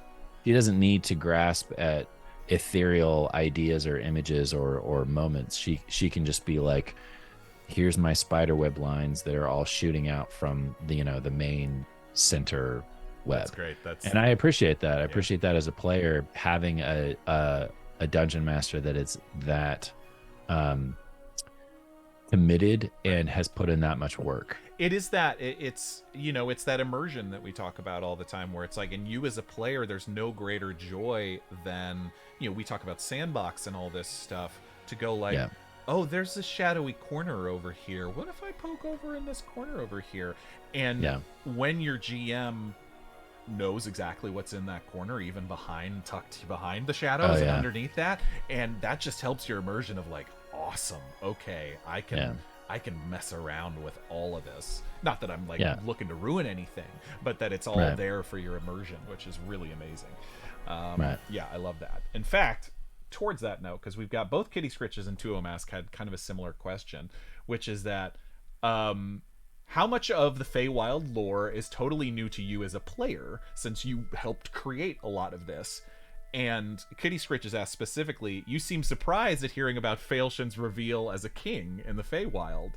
She doesn't need to grasp at ethereal ideas or images or moments. She can just be like, here's my spider web lines that are all shooting out from the the main center web. That's great. And I appreciate that. I appreciate that as a player, having a dungeon master that is that committed and has put in that much work. It is that it's it's that immersion that we talk about all the time, where it's like, and you as a player, there's no greater joy than, we talk about sandbox and all this stuff, to go like, oh, there's this shadowy corner over here, what if I poke over in this corner over here? And when your GM knows exactly what's in that corner, even tucked behind the shadows and underneath that, and that just helps your immersion of like, awesome, okay, I can mess around with all of this. Not that I'm like looking to ruin anything, but that it's all there for your immersion, which is really amazing. Yeah, I love that. In fact, towards that note, because we've got both Kitty Scritches and Tuo Mask had kind of a similar question, which is that how much of the Feywild lore is totally new to you as a player, since you helped create a lot of this? And Kitty Scritches asked specifically, you seem surprised at hearing about Faelshin's reveal as a king in the Feywild.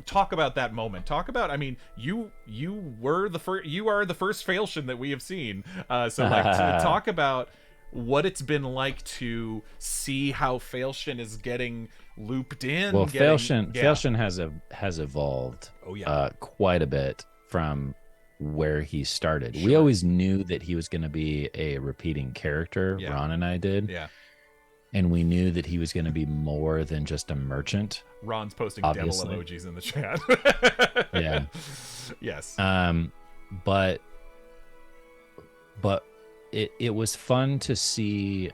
Talk about that moment. Talk about, I mean, you are the first Faelshin that we have seen. So like, to talk about what it's been like to see how Faelshin is getting looped in. Well, Faelshin has evolved quite a bit from where he started. Sure. We always knew that he was going to be a repeating character. Ron and I did. Yeah. And we knew that he was going to be more than just a merchant. Ron's posting devil emojis in the chat. Yeah. Yes. But it was fun to see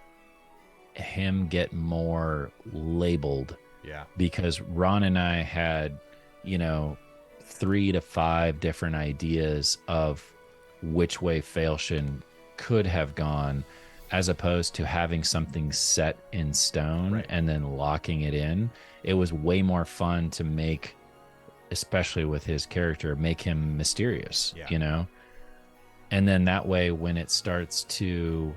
him get more labeled. Yeah. Because Ron and I had, 3 to 5 different ideas of which way Faelshin could have gone, as opposed to having something set in stone and then locking it in. It was way more fun to make, especially with his character, make him mysterious, And then that way, when it starts to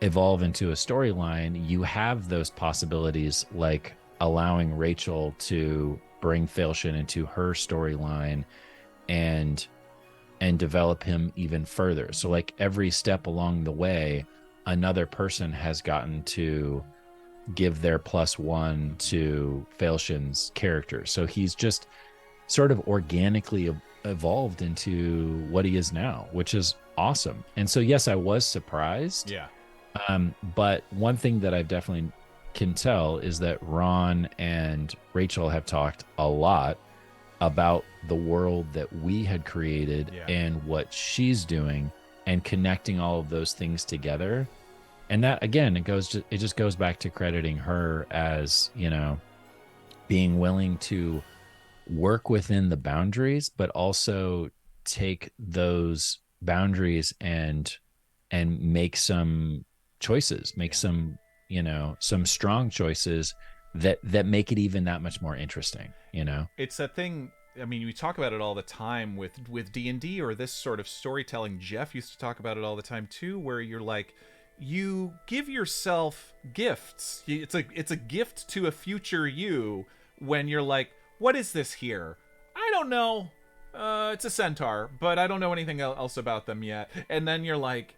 evolve into a storyline, you have those possibilities, like allowing Rachel to bring Faelshin into her storyline and develop him even further. So like every step along the way, another person has gotten to give their +1 to Faelshin's character. So he's just sort of organically evolved into what he is now, which is awesome. And so yes, I was surprised. Yeah. But one thing that I definitely can tell is that Ron and Rachel have talked a lot about the world that we had created and what she's doing, and connecting all of those things together. And that, again, it just goes back to crediting her as, being willing to work within the boundaries, but also take those boundaries and make some choices, make some strong choices that make it even that much more interesting. It's a thing. I mean, we talk about it all the time with D&D or this sort of storytelling. Jeff used to talk about it all the time too, where you're like, you give yourself gifts. It's a gift to a future you, when you're like, what is this here? I don't know. It's a centaur, but I don't know anything else about them yet. And then you're like,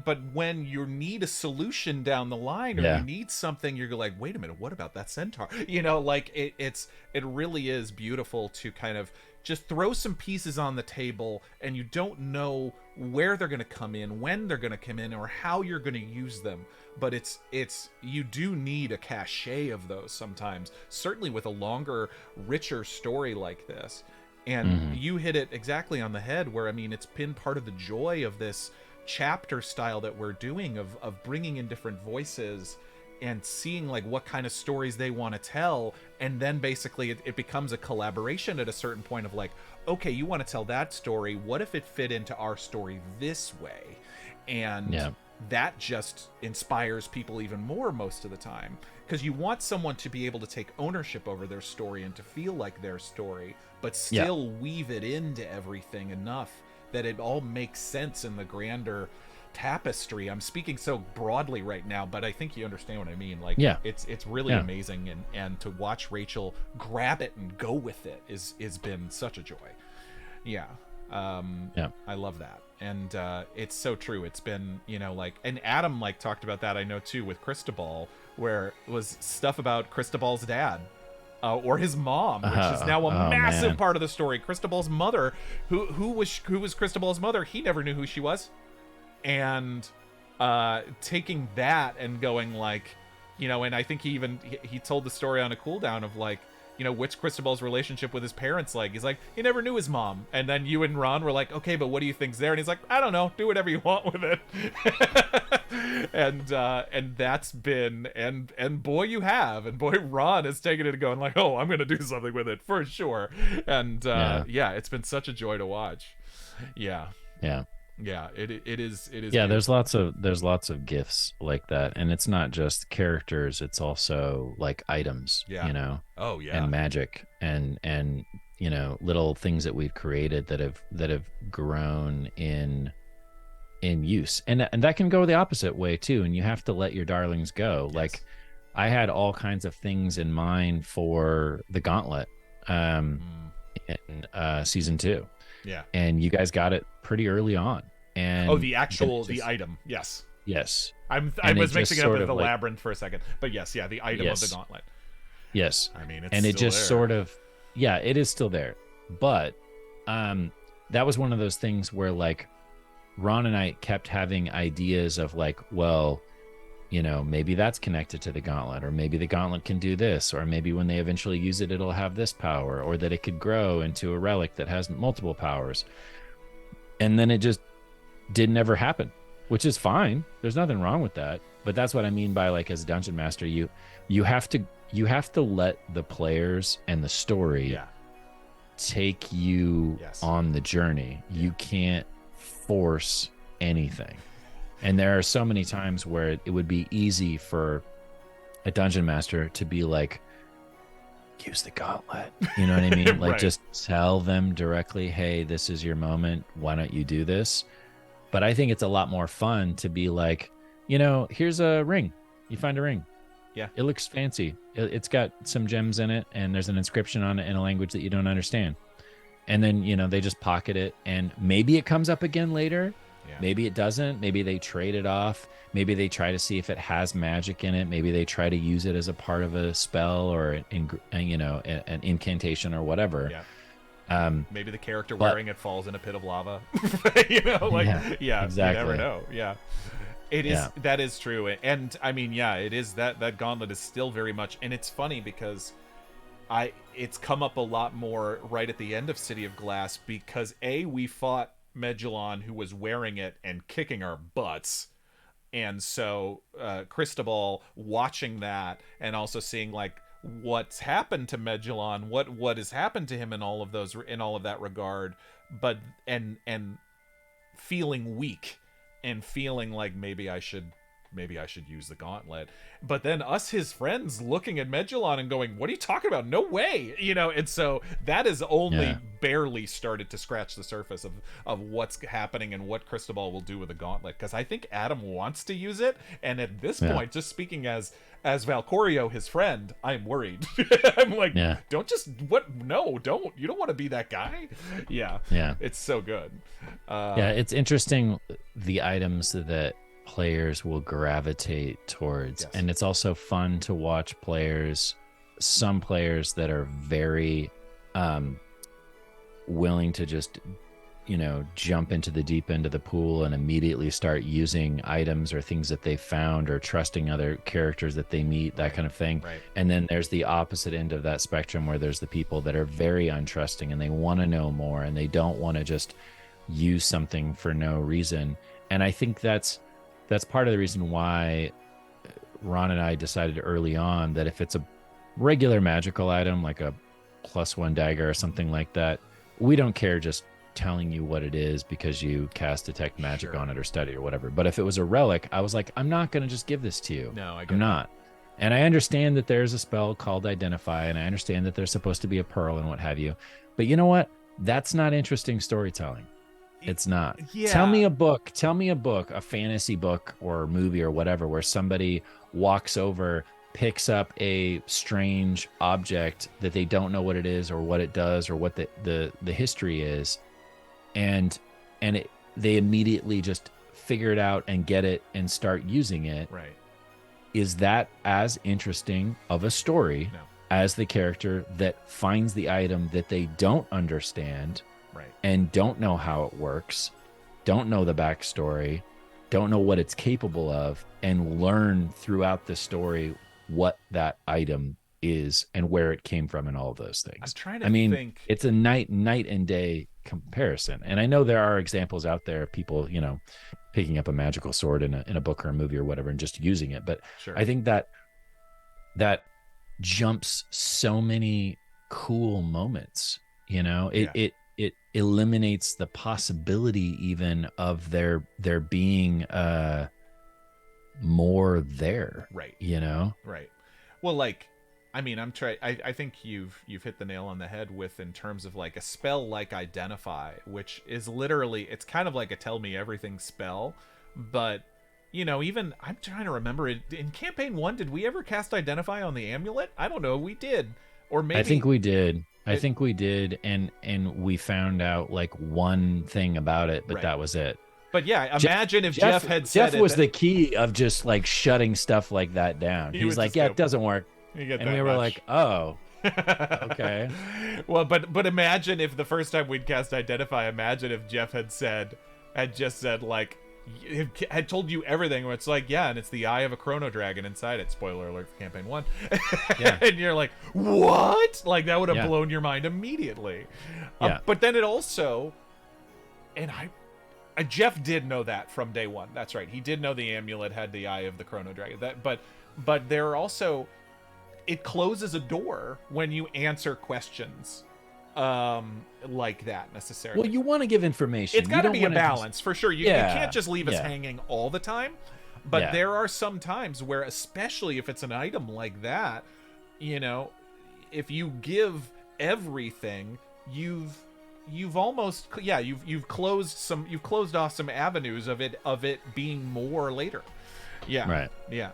but when you need a solution down the line, or you need something, you're like, wait a minute, what about that centaur? Like it really is beautiful to kind of just throw some pieces on the table, and you don't know where they're going to come in, when they're going to come in, or how you're going to use them. But it's you do need a cachet of those sometimes, certainly with a longer, richer story like this. And you hit it exactly on the head, where, I mean, it's been part of the joy of this chapter style that we're doing, of bringing in different voices and seeing like what kind of stories they want to tell. And then basically it becomes a collaboration at a certain point of like, okay, you want to tell that story. What if it fit into our story this way? And that just inspires people even more most of the time, because you want someone to be able to take ownership over their story and to feel like their story, but still weave it into everything enough that it all makes sense in the grander tapestry. I'm speaking so broadly right now, but I think you understand what I mean. Like, Yeah. it's really amazing, and to watch Rachel grab it and go with it is been such a joy. Yeah. I love that. And it's so true. It's been, like, and Adam like talked about that, I know too, with Cristobal, where it was stuff about Cristobal's dad. Or his mom, which is now a massive part of the story. Cristobal's mother, who was Cristobal's mother, he never knew who she was. And taking that and going like, and I think he told the story on a cooldown of like, what's Cristobal's relationship with his parents like? He's like, he never knew his mom. And then you and Ron were like, okay, but what do you think's there? And he's like, I don't know, do whatever you want with it. and that's been, and boy, you have, and boy, Ron has taken it and going like, oh, I'm gonna do something with it for sure. And it's been such a joy to watch. It is. Yeah, there's lots of gifts like that, and it's not just characters, it's also like items, and magic and little things that we've created that have grown in use, and that can go the opposite way too, and you have to let your darlings go. Yes. Like, I had all kinds of things in mind for the Gauntlet in season 2. Yeah. And you guys got it pretty early on. And the item. Yes. I was mixing it up with the labyrinth for a second. But yes, the item of the Gauntlet. Yes. I mean, it's it just there. It is still there. But that was one of those things where like Ron and I kept having ideas of like, well, maybe that's connected to the Gauntlet, or maybe the Gauntlet can do this, or maybe when they eventually use it, it'll have this power, or that it could grow into a relic that has multiple powers. And then it just didn't ever happen, which is fine. There's nothing wrong with that. But that's what I mean by like, as a dungeon master, you have to let the players and the story take you on the journey. You can't force anything. And there are so many times where it would be easy for a dungeon master to be like, use the Gauntlet. You know what I mean? Like, just tell them directly, hey, this is your moment. Why don't you do this? But I think it's a lot more fun to be like, here's a ring. You find a ring. Yeah. It looks fancy. It's got some gems in it, and there's an inscription on it in a language that you don't understand. And then, they just pocket it, and maybe it comes up again later. Yeah. Maybe it doesn't. Maybe they trade it off. Maybe they try to see if it has magic in it. Maybe they try to use it as a part of a spell or an incantation or whatever. Yeah. Maybe the character wearing it falls in a pit of lava. Exactly. You never know. Yeah. It is. That is true. And I mean, it is that Gauntlet is still very much, and it's funny because it's come up a lot more right at the end of City of Glass, because we fought Medulon, who was wearing it and kicking our butts, and so Cristobal watching that and also seeing like what's happened to Medulon, what has happened to him in all of that regard, but and feeling weak and feeling like maybe I should use the Gauntlet. But then us, his friends, looking at Medulon and going, what are you talking about? No way. And so that has only barely started to scratch the surface of what's happening and what Cristobal will do with the Gauntlet. Because I think Adam wants to use it. And at this point, just speaking as Valcorio, his friend, I'm worried. I'm like, don't just, no, don't. You don't want to be that guy. Yeah. It's so good. It's interesting, the items that players will gravitate towards, and it's also fun to watch some players that are very willing to just jump into the deep end of the pool and immediately start using items or things that they found, or trusting other characters that they meet, that kind of thing. And then there's the opposite end of that spectrum, where there's the people that are very untrusting and they want to know more and they don't want to just use something for no reason. And I think that's part of the reason why Ron and I decided early on that if it's a regular magical item, like a +1 dagger or something like that, we don't care just telling you what it is because you cast detect magic on it or study or whatever. But if it was a relic, I was like, I'm not going to just give this to you. No, I'm not. And I understand that there's a spell called Identify, and I understand that there's supposed to be a pearl and what have you. But you know what? That's not interesting storytelling. It's not. Yeah. Tell me a book, a fantasy book or movie or whatever, where somebody walks over, picks up a strange object that they don't know what it is or what it does or what the history is, and they immediately just figure it out and get it and start using it. Right. Is that as interesting of a story as the character that finds the item that they don't understand and don't know how it works, don't know the backstory, don't know what it's capable of, and learn throughout the story what that item is and where it came from and all of those things? I'm trying to think. It's a night and day comparison. And I know there are examples out there of people, picking up a magical sword in a book or a movie or whatever and just using it. But I think that jumps so many cool moments. It eliminates the possibility even of there being more there. Right. Right. Well, like, I mean, I think you've hit the nail on the head with, in terms of like a spell like Identify, which is literally, it's kind of like a tell me everything spell, but even I'm trying to remember it in campaign 1, did we ever cast Identify on the amulet? I don't know. We did, or maybe I think we did. And we found out like one thing about it, but that was it. But yeah, imagine if Jeff had said Jeff was the key of just like shutting stuff like that down. He's like, yeah, it doesn't work. And we were like, oh, okay. Well, but imagine if the first time we'd cast Identify, imagine if Jeff had just said like, had told you everything, where it's like, yeah, and it's the eye of a chrono dragon inside it. Spoiler alert for campaign 1. Yeah. And you're like, what? Like, that would have blown your mind immediately. Yeah. But then it also, and Jeff did know that from day 1. That's right. He did know the amulet had the eye of the chrono dragon. But there are also, it closes a door when you answer questions like that necessarily. Well, you want to give information. It's got to be a balance for sure. You can't just leave us hanging all the time. But there are some times where, especially if it's an item like that, if you give everything, you've almost you've closed off some avenues of it being more later. Yeah. Right. Yeah.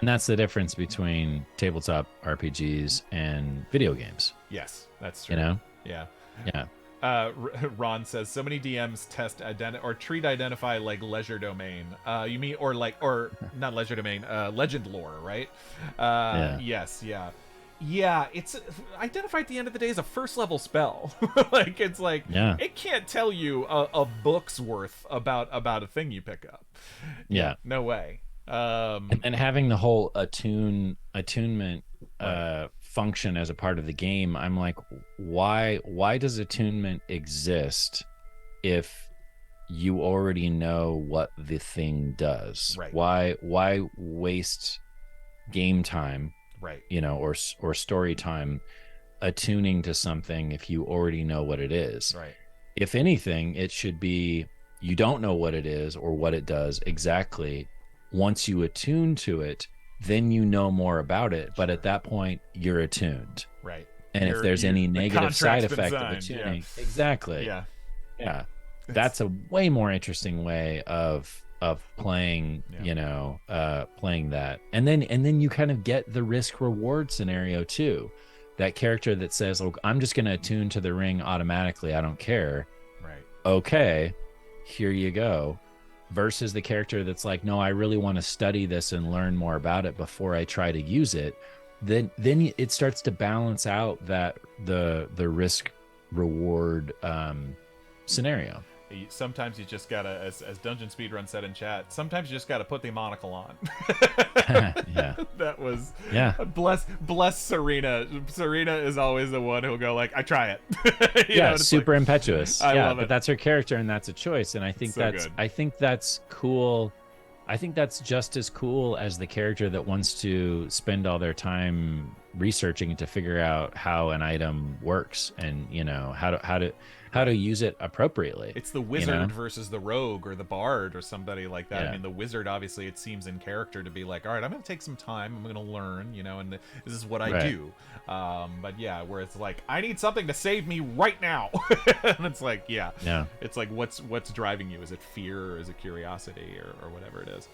And that's the difference between tabletop RPGs and video games. Yes, that's true. Yeah. Yeah. Ron says so many DMs test treat Identify like leisure domain. You mean or not leisure domain, legend lore, right? Yes, yeah. Yeah, it's Identify at the end of the day is a first level spell. Like, it's like, it can't tell you a book's worth about a thing you pick up. Yeah. No way. And having the whole attunement function as a part of the game, I'm like, why does attunement exist if you already know what the thing does? Right. Why waste game time, right, or story time attuning to something if you already know what it is? Right. If anything, it should be, you don't know what it is or what it does exactly. Once you attune to it, then you know more about it. But at that point, you're attuned. Right. And if there's any negative side effect of attuning, exactly. Yeah. That's a way more interesting way of playing, playing that. And then you kind of get the risk reward scenario too. That character that says, "Look, I'm just going to attune to the ring automatically. I don't care." Right. Okay, here you go. Versus the character that's like, "No, I really want to study this and learn more about it before I try to use it." Then it starts to balance out that the risk reward scenario. Sometimes you just gotta, as Dungeon Speedrun said in chat, sometimes you just gotta put the monocle on. Yeah. That was, bless Serena. Serena is always the one who'll go like, I try it. Super like, impetuous. I love it. But that's her character and that's a choice. And I think I think that's cool. I think that's just as cool as the character that wants to spend all their how to figure out how an item works and how how to use it appropriately. It's the wizard versus the rogue or the bard or somebody like that. Yeah. I mean, the wizard, obviously, it seems in character to be like, all right, I'm going to take some time. I'm going to learn, and this is what I do. But yeah, where it's like, I need something to save me right now. And it's like, yeah. It's like, what's driving you? Is it fear or is it curiosity or whatever it is?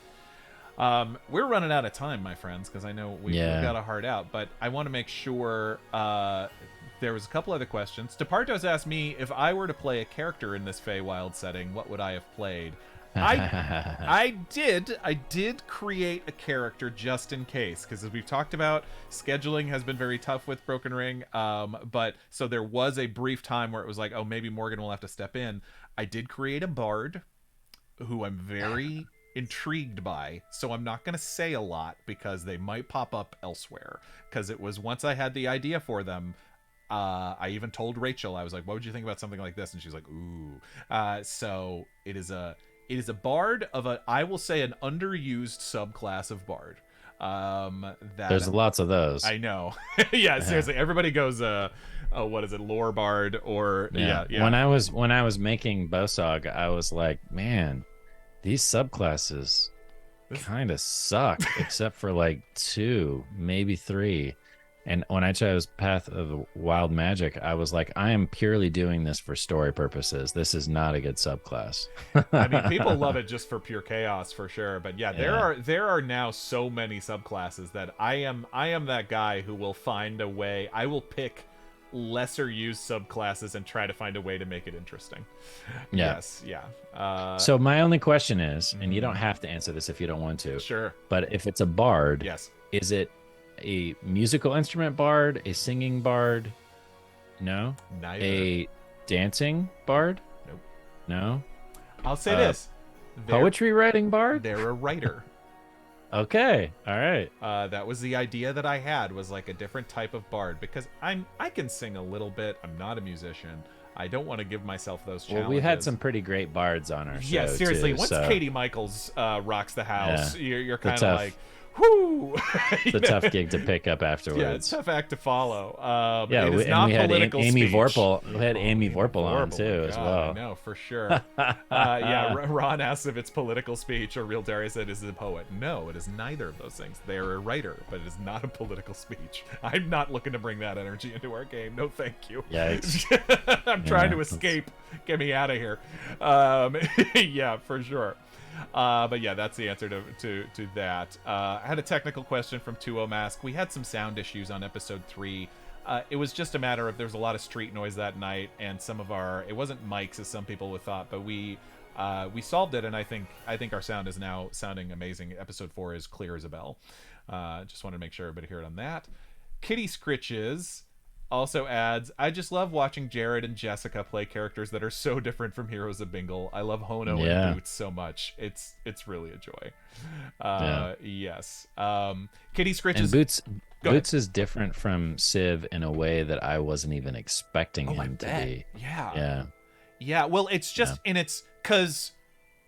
We're running out of time, my friends, because I know we've got a hard out, but I want to make sure there was a couple other questions. Departos asked me if I were to play a character in this Feywild setting, what would I have played? I did create a character just in case, because as we've talked about, scheduling has been very tough with Broken Ring. But so there was a brief time where it was like, oh, maybe Morgan will have to step in. I did create a bard who I'm very intrigued by, so I'm not going to say a lot because they might pop up elsewhere, because it was once I had the idea for them. I even told Rachel, I was like, what would you think about something like this? And she's like, ooh. So it is a bard of I will say an underused subclass of bard. There's lots of those. I know. Yeah, seriously. Everybody goes, what is it, lore bard or yeah. When I was making Bosog, I was like, man, these subclasses kind of suck, except for like 2, maybe 3. And when I chose Path of Wild Magic, I was like, I am purely doing this for story purposes. This is not a good subclass. I mean, people love it just for pure chaos, for sure. But yeah, there are now so many subclasses that I am that guy who will find a way. I will pick lesser used subclasses and try to find a way to make it interesting. Yes, yeah. So my only question is, and you don't have to answer this if you don't want to. Sure. But if it's a bard, yes, is it a musical instrument bard, a singing bard? No. Neither. A dancing bard? Nope. No. I'll say this. Poetry writing bard? They're a writer. Okay. All right. That was the idea that I had, was like a different type of bard, because I can sing a little bit. I'm not a musician. I don't want to give myself those challenges. Well, we've had some pretty great bards on our show. Yeah, seriously. Too, once so. Katie Michaels rocks the house, you're kind of like, whoo! It's a tough gig to pick up afterwards. Yeah, it's a tough act to follow. Yeah, it is and not we had political Amy speech. Vorpal. We had Amy Vorpal on too, as well. I know, for sure. Yeah, Ron asks if it's political speech, or Real Darius said, is it a poet? No, it is neither of those things. They are a writer, but it is not a political speech. I'm not looking to bring that energy into our game. No, thank you. Yikes. I'm trying to escape. Get me out of here. Yeah, for sure. But yeah, that's the answer to that. I had a technical question from 2O Mask. We had some sound issues on episode 3. It was just a matter of, there was a lot of street noise that night, and some of it wasn't mics as some people would thought, but we solved it, and I think our sound is now sounding amazing. Episode 4 is clear as a bell. Just wanted to make sure everybody heard on that. Kitty Scritches also adds, I just love watching Jared and Jessica play characters that are so different from Heroes of Bingle. I love Hono and Boots so much. It's really a joy. Yes. Kitty Scritches. And Boots is different from Civ in a way that I wasn't even expecting him to be. Yeah. Well, it's just, and it's because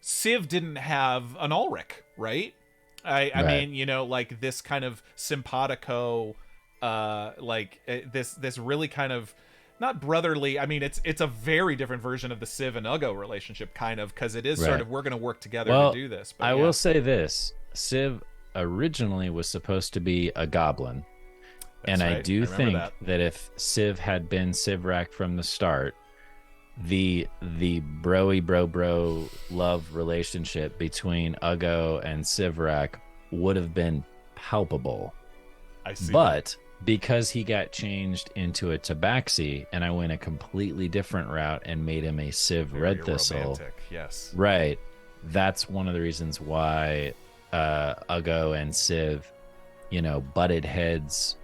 Civ didn't have an Ulrich, right? I mean, like this kind of simpatico, this really kind of, not brotherly, I mean, it's a very different version of the Civ and Ugo relationship, kind of, because it is sort of, we're going to work together to do this. But I will say this, Civ originally was supposed to be a goblin. And I do think that if Civ had been Civrak from the start, the broy bro love relationship between Ugo and Civrak would have been palpable. I see. But because he got changed into a Tabaxi, and I went a completely different route and made him a Civ Red Thistle. Romantic, yes. Right. That's one of the reasons why Ugo and Civ, butted heads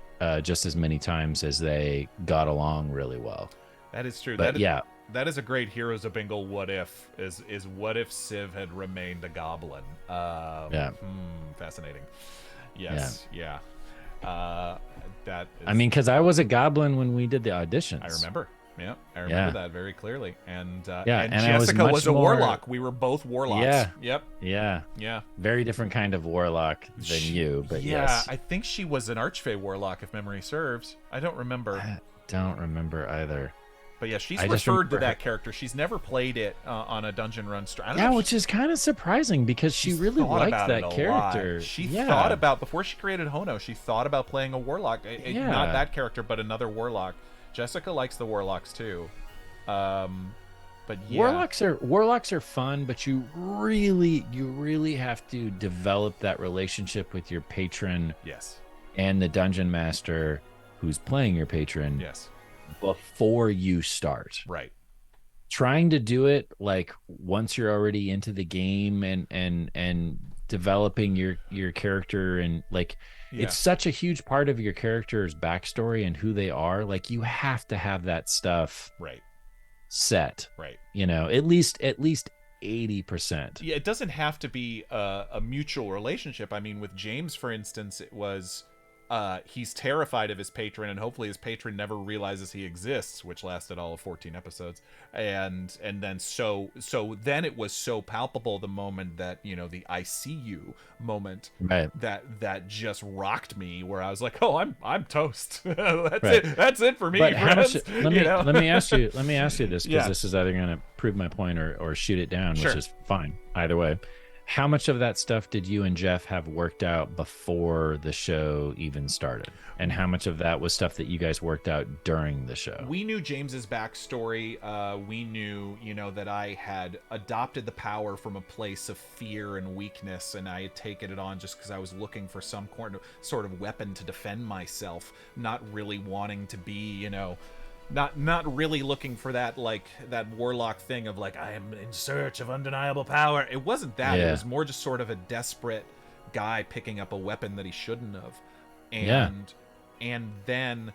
just as many times as they got along really well. That is true. But that is a great Heroes of Bingle what if, is what if Civ had remained a goblin. Fascinating. Yes. Yeah. That is... I mean, because I was a goblin when we did the auditions. I remember. Yeah, I remember that very clearly. And and Jessica was a more... warlock. We were both warlocks. Yeah. Yep. Yeah. Very different kind of warlock than you, but yes. I think she was an Archfey warlock, if memory serves. I don't remember. I don't remember either. But yeah, she's I just referred to remember that character. She's never played it on a dungeon run. Yeah, which is kind of surprising because she really liked that character. She thought about, before she created Hono, she thought about playing a warlock. Not that character, but another warlock. Jessica likes the warlocks too. But yeah. Warlocks are fun, but you really have to develop that relationship with your patron. Yes. And the dungeon master who's playing your patron. Yes. Before you start. Right. Trying to do it like once you're already into the game and developing your character, and like it's such a huge part of your character's backstory and who they are. Like you have to have that stuff set. Right. You know, at least 80%. Yeah, it doesn't have to be a mutual relationship. I mean, with James, for instance, it was he's terrified of his patron, and hopefully his patron never realizes he exists, which lasted all of 14 episodes. And then so then it was so palpable, the moment that, you know, the I see you moment, that just rocked me, where I was like, oh, I'm toast. That's it for me. But let me ask you this, because this is either going to prove my point or shoot it down, which is fine either way. How much of that stuff did you and Jeff have worked out before the show even started? And how much of that was stuff that you guys worked out during the show? We knew James's backstory. We knew, you know, that I had adopted the power from a place of fear and weakness, and I had taken it on just because I was looking for some sort of weapon to defend myself, not really wanting to be, you know, not really looking for that, like, that warlock thing of like, I am in search of undeniable power. It wasn't that. It was more just sort of a desperate guy picking up a weapon that he shouldn't have, and then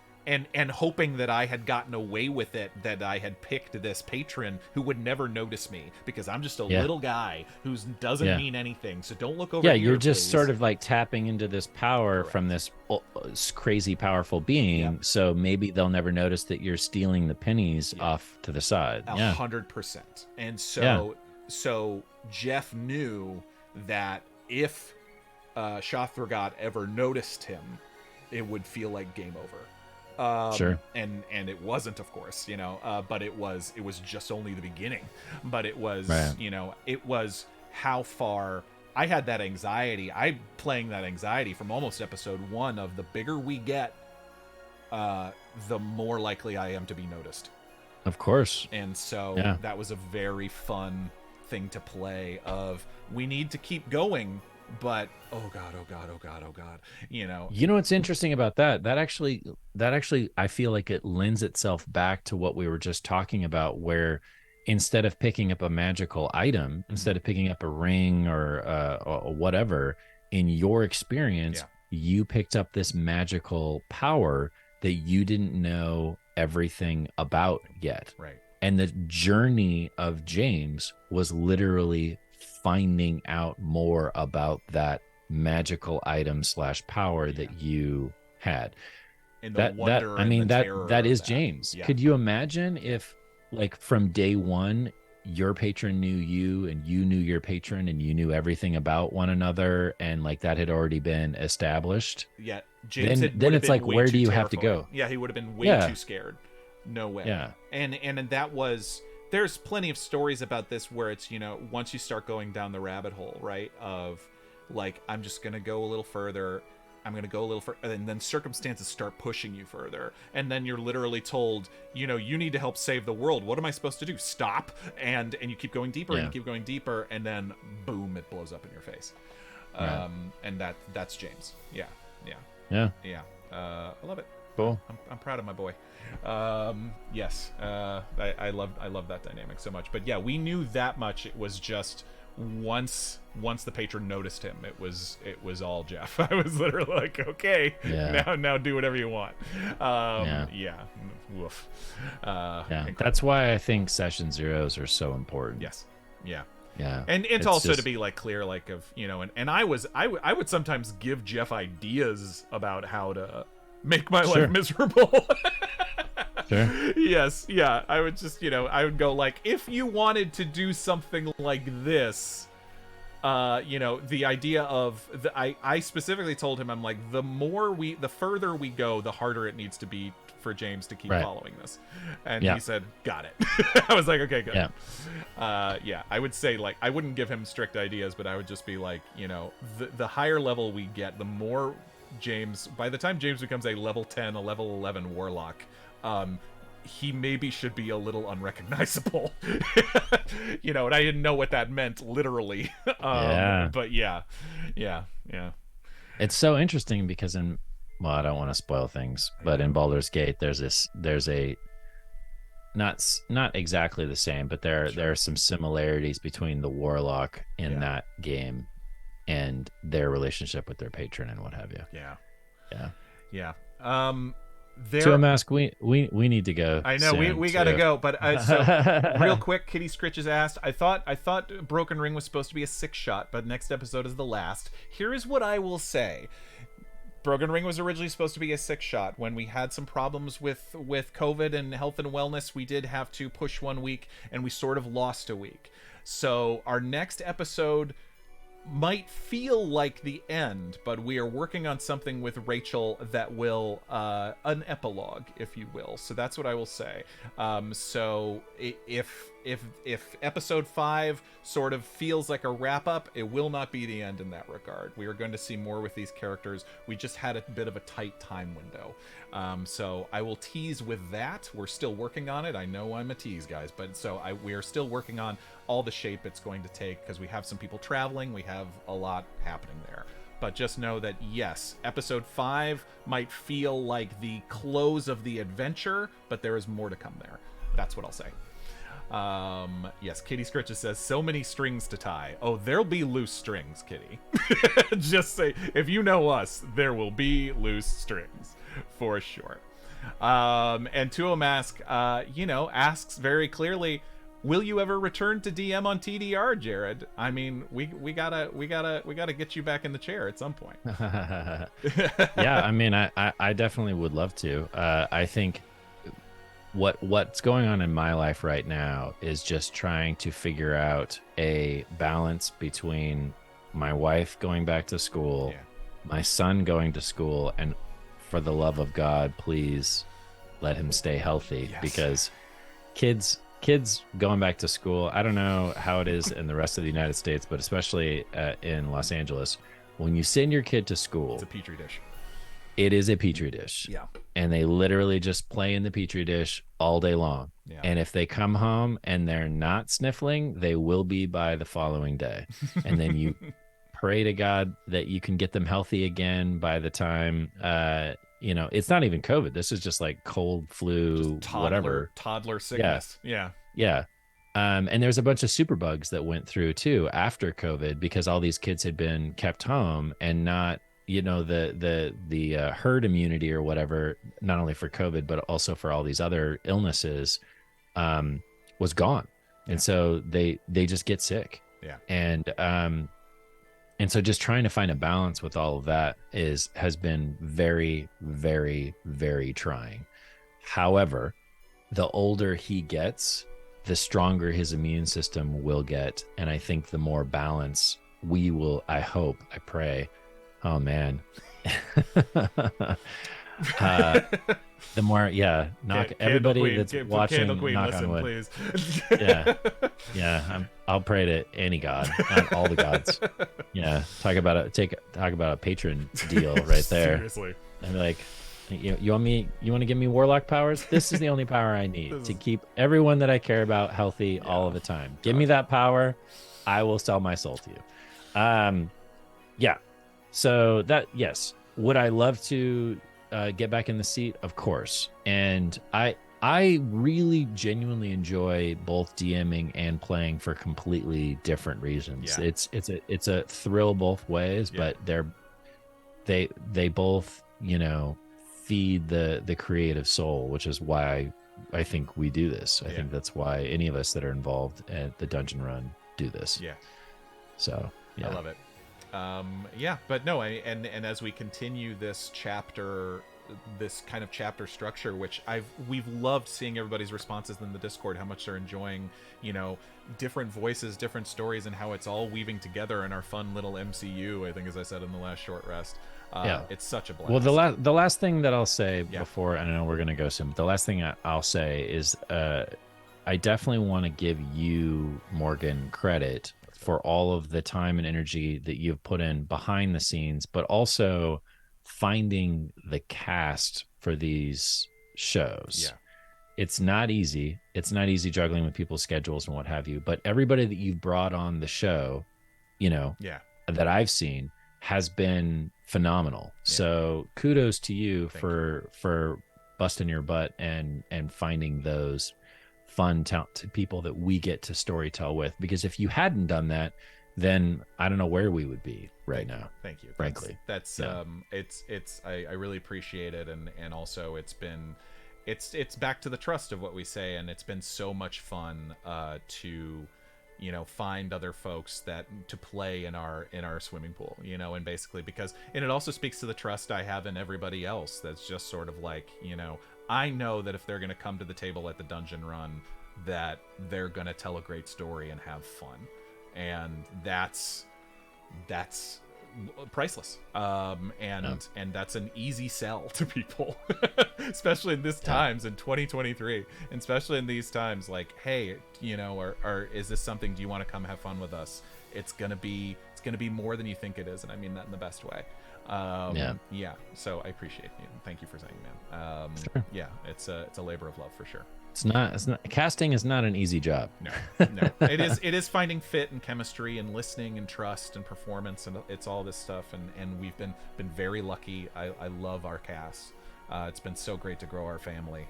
hoping that I had gotten away with it, that I had picked this patron who would never notice me, because I'm just a little guy who doesn't mean anything. So don't look over here, you're just please. Sort of like tapping into this power from this crazy powerful being. So maybe they'll never notice that you're stealing the pennies off to the side. 100%. And so Jeff knew that if Shothraghat ever noticed him, it would feel like game over. And it wasn't, of course, you know, but it was just only the beginning. But it was, you know, it was how far I had that anxiety. I'm playing that anxiety from almost episode 1 of the bigger we get, the more likely I am to be noticed. Of course. And so that was a very fun thing to play, of we need to keep going, but oh god, you know what's interesting about that actually I feel like it lends itself back to what we were just talking about, where instead of picking up a magical item, instead of picking up a ring or whatever, in your experience you picked up this magical power that you didn't know everything about yet. Right. And the journey of James was literally finding out more about that magical item / power that you had. And that is James. Could you imagine if, like, from day one, your patron knew you and you knew your patron and you knew everything about one another, and like that had already been established? Yeah. James then it's like, where do you have to go? Yeah, he would have been way too scared. No way. Yeah. And that was, there's plenty of stories about this where it's, you know, once you start going down the rabbit hole, right, of like, I'm just going to go a little further, and then circumstances start pushing you further, and then you're literally told, you know, you need to help save the world. What am I supposed to do? Stop. And you keep going deeper and you keep going deeper, and then boom, it blows up in your face. Right. And that's James. Yeah. I love it. Cool. I'm proud of my boy. Yes. I love that dynamic so much. But yeah, we knew that much. It was just once the patron noticed him, it was all Jeff. I was literally like, okay, now do whatever you want. Woof. That's why I think session zeros are so important. Yes. Yeah. And it's also just, to be like clear, like, of, you know, and I would sometimes give Jeff ideas about how to make my life miserable. Yes. Yeah. I would just, you know, I would go like, if you wanted to do something like this, you know, the idea of I specifically told him, I'm like, the further we go, the harder it needs to be for James to keep Right. following this. And Yeah. he said, got it. I was like, okay, good. Yeah. Yeah, I would say, like, I wouldn't give him strict ideas, but I would just be like, you know, the higher level we get, the more James, by the time James becomes a level 10, a level 11 warlock, he maybe should be a little unrecognizable. You know, and I didn't know what that meant literally. Yeah. But yeah. It's so interesting because well, I don't want to spoil things, but in Baldur's Gate, there's a not exactly the same, but there are some similarities between the warlock in that game and their relationship with their patron and what have you. Yeah. To a mask, we need to go. I know we gotta go, but so real quick, Kitty Scritch has asked. I thought Broken Ring was supposed to be a 6-shot, but next episode is the last. Here is what I will say. Broken Ring was originally supposed to be a 6-shot. When we had some problems with COVID and health and wellness, we did have to push 1 week, and we sort of lost a week. So our next episode might feel like the end, but we are working on something with Rachel that will an epilogue, if you will. So that's what I will say. So if episode 5 sort of feels like a wrap up, it will not be the end in that regard. We are going to see more with these characters. We just had a bit of a tight time window. So I will tease with that. We're still working on it. I know I'm a tease, guys, but so we are still working on all the shape it's going to take, because we have some people traveling. We have a lot happening there. But just know that, yes, episode 5 might feel like the close of the adventure, but there is more to come there. That's what I'll say. Yes, Kitty Scritches says, so many strings to tie. Oh, there'll be loose strings, Kitty. Just say, if you know us, there will be loose strings, for sure. And Tuo Mask, asks very clearly, will you ever return to DM on TDR, Jared? I mean, we gotta get you back in the chair at some point. Yeah, I mean, I definitely would love to. I think what's going on in my life right now is just trying to figure out a balance between my wife going back to school, my son going to school, and for the love of God, please let him stay healthy. Yes. Because kids going back to school, I don't know how it is in the rest of the United States, but especially in Los Angeles, when you send your kid to school, it's a petri dish. It is a petri dish. Yeah. And they literally just play in the petri dish all day long. Yeah. And if they come home and they're not sniffling, they will be by the following day. And then you pray to God that you can get them healthy again by the time, it's not even COVID. This is just like cold, flu, whatever. Toddler sickness. Yeah. And there's a bunch of superbugs that went through too after COVID, because all these kids had been kept home and not, the herd immunity or whatever, not only for COVID, but also for all these other illnesses, was gone. And so they just get sick. Yeah. And so just trying to find a balance with all of that has been very, very, very trying. However, the older he gets, the stronger his immune system will get. And I think the more balance we will, I hope, I pray. Oh man. The more, everybody that's watching, knock on wood. Please. I'll pray to any god, not all the gods. Yeah, talk about a patron deal right there. Seriously, and like, you want to give me warlock powers? This is the only power I need to keep everyone that I care about healthy all of the time. Give me that power, I will sell my soul to you. So that, yes, would I love to get back in the seat? Of course. And I really genuinely enjoy both DMing and playing for completely different reasons. Yeah. It's a thrill both ways, but they both, feed the creative soul, which is why I think we do this. I think that's why any of us that are involved at the Dungeon Run do this. Yeah. So, yeah. I love it. But no, and as we continue this chapter this kind of chapter structure, which we've loved seeing everybody's responses in the Discord, how much they're enjoying, different voices, different stories, and how it's all weaving together in our fun little MCU. I think, as I said in the last short rest, it's such a blast. Well, the last thing that I'll say before, I know we're gonna go soon, but the last thing I'll say is, I definitely want to give you, Morgan, credit for all of the time and energy that you've put in behind the scenes, but also finding the cast for these shows. Yeah. It's not easy. It's not easy juggling with people's schedules and what have you, but everybody that you've brought on the show, that I've seen has been phenomenal. Yeah. So kudos to you for busting your butt and finding those fun talented people that we get to storytell with, because if you hadn't done that, then I don't know where we would be right now. Thank you. Frankly, that's I really appreciate it, and also it's back to the trust of what we say, and it's been so much fun to find other folks to play in our swimming pool, and basically and it also speaks to the trust I have in everybody else. That's just sort of like, I know that if they're going to come to the table at the dungeon run, that they're going to tell a great story and have fun. And that's priceless. And that's an easy sell to people, especially in this times in 2023, and especially in these times, like, hey, or is this something, do you want to come have fun with us? It's going to be more than you think it is. And I mean that in the best way. So I appreciate you. Thank you for saying that. Sure. Yeah, it's a labor of love for sure. It's not casting is not an easy job. No. It is finding fit and chemistry and listening and trust and performance, and it's all this stuff, and we've been very lucky. I love our cast. It's been so great to grow our family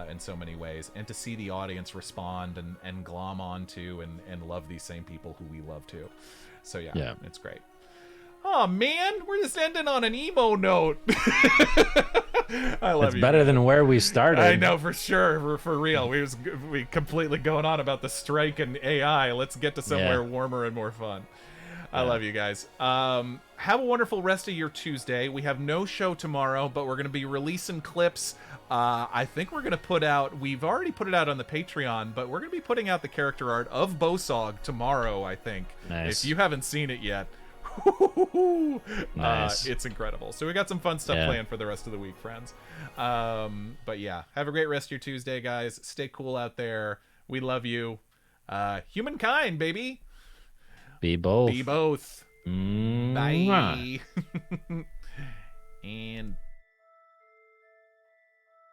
in so many ways, and to see the audience respond and glom onto and love these same people who we love too. So yeah. It's great. Oh man, we're just ending on an emo note. I love it's you. Better than where we started. I know, for sure, for real. We completely going on about the strike and AI. Let's get to somewhere warmer and more fun. I love you guys. Have a wonderful rest of your Tuesday. We have no show tomorrow, but we're going to be releasing clips. I think we're going to put out, we've already put it out on the Patreon, but we're going to be putting out the character art of Bosog tomorrow, I think. Nice. If you haven't seen it yet. Nice. It's incredible. So we got some fun stuff planned for the rest of the week, friends. But yeah, have a great rest of your Tuesday, guys. Stay cool out there. We love you. Humankind, baby. Be both. Be both. Bye. And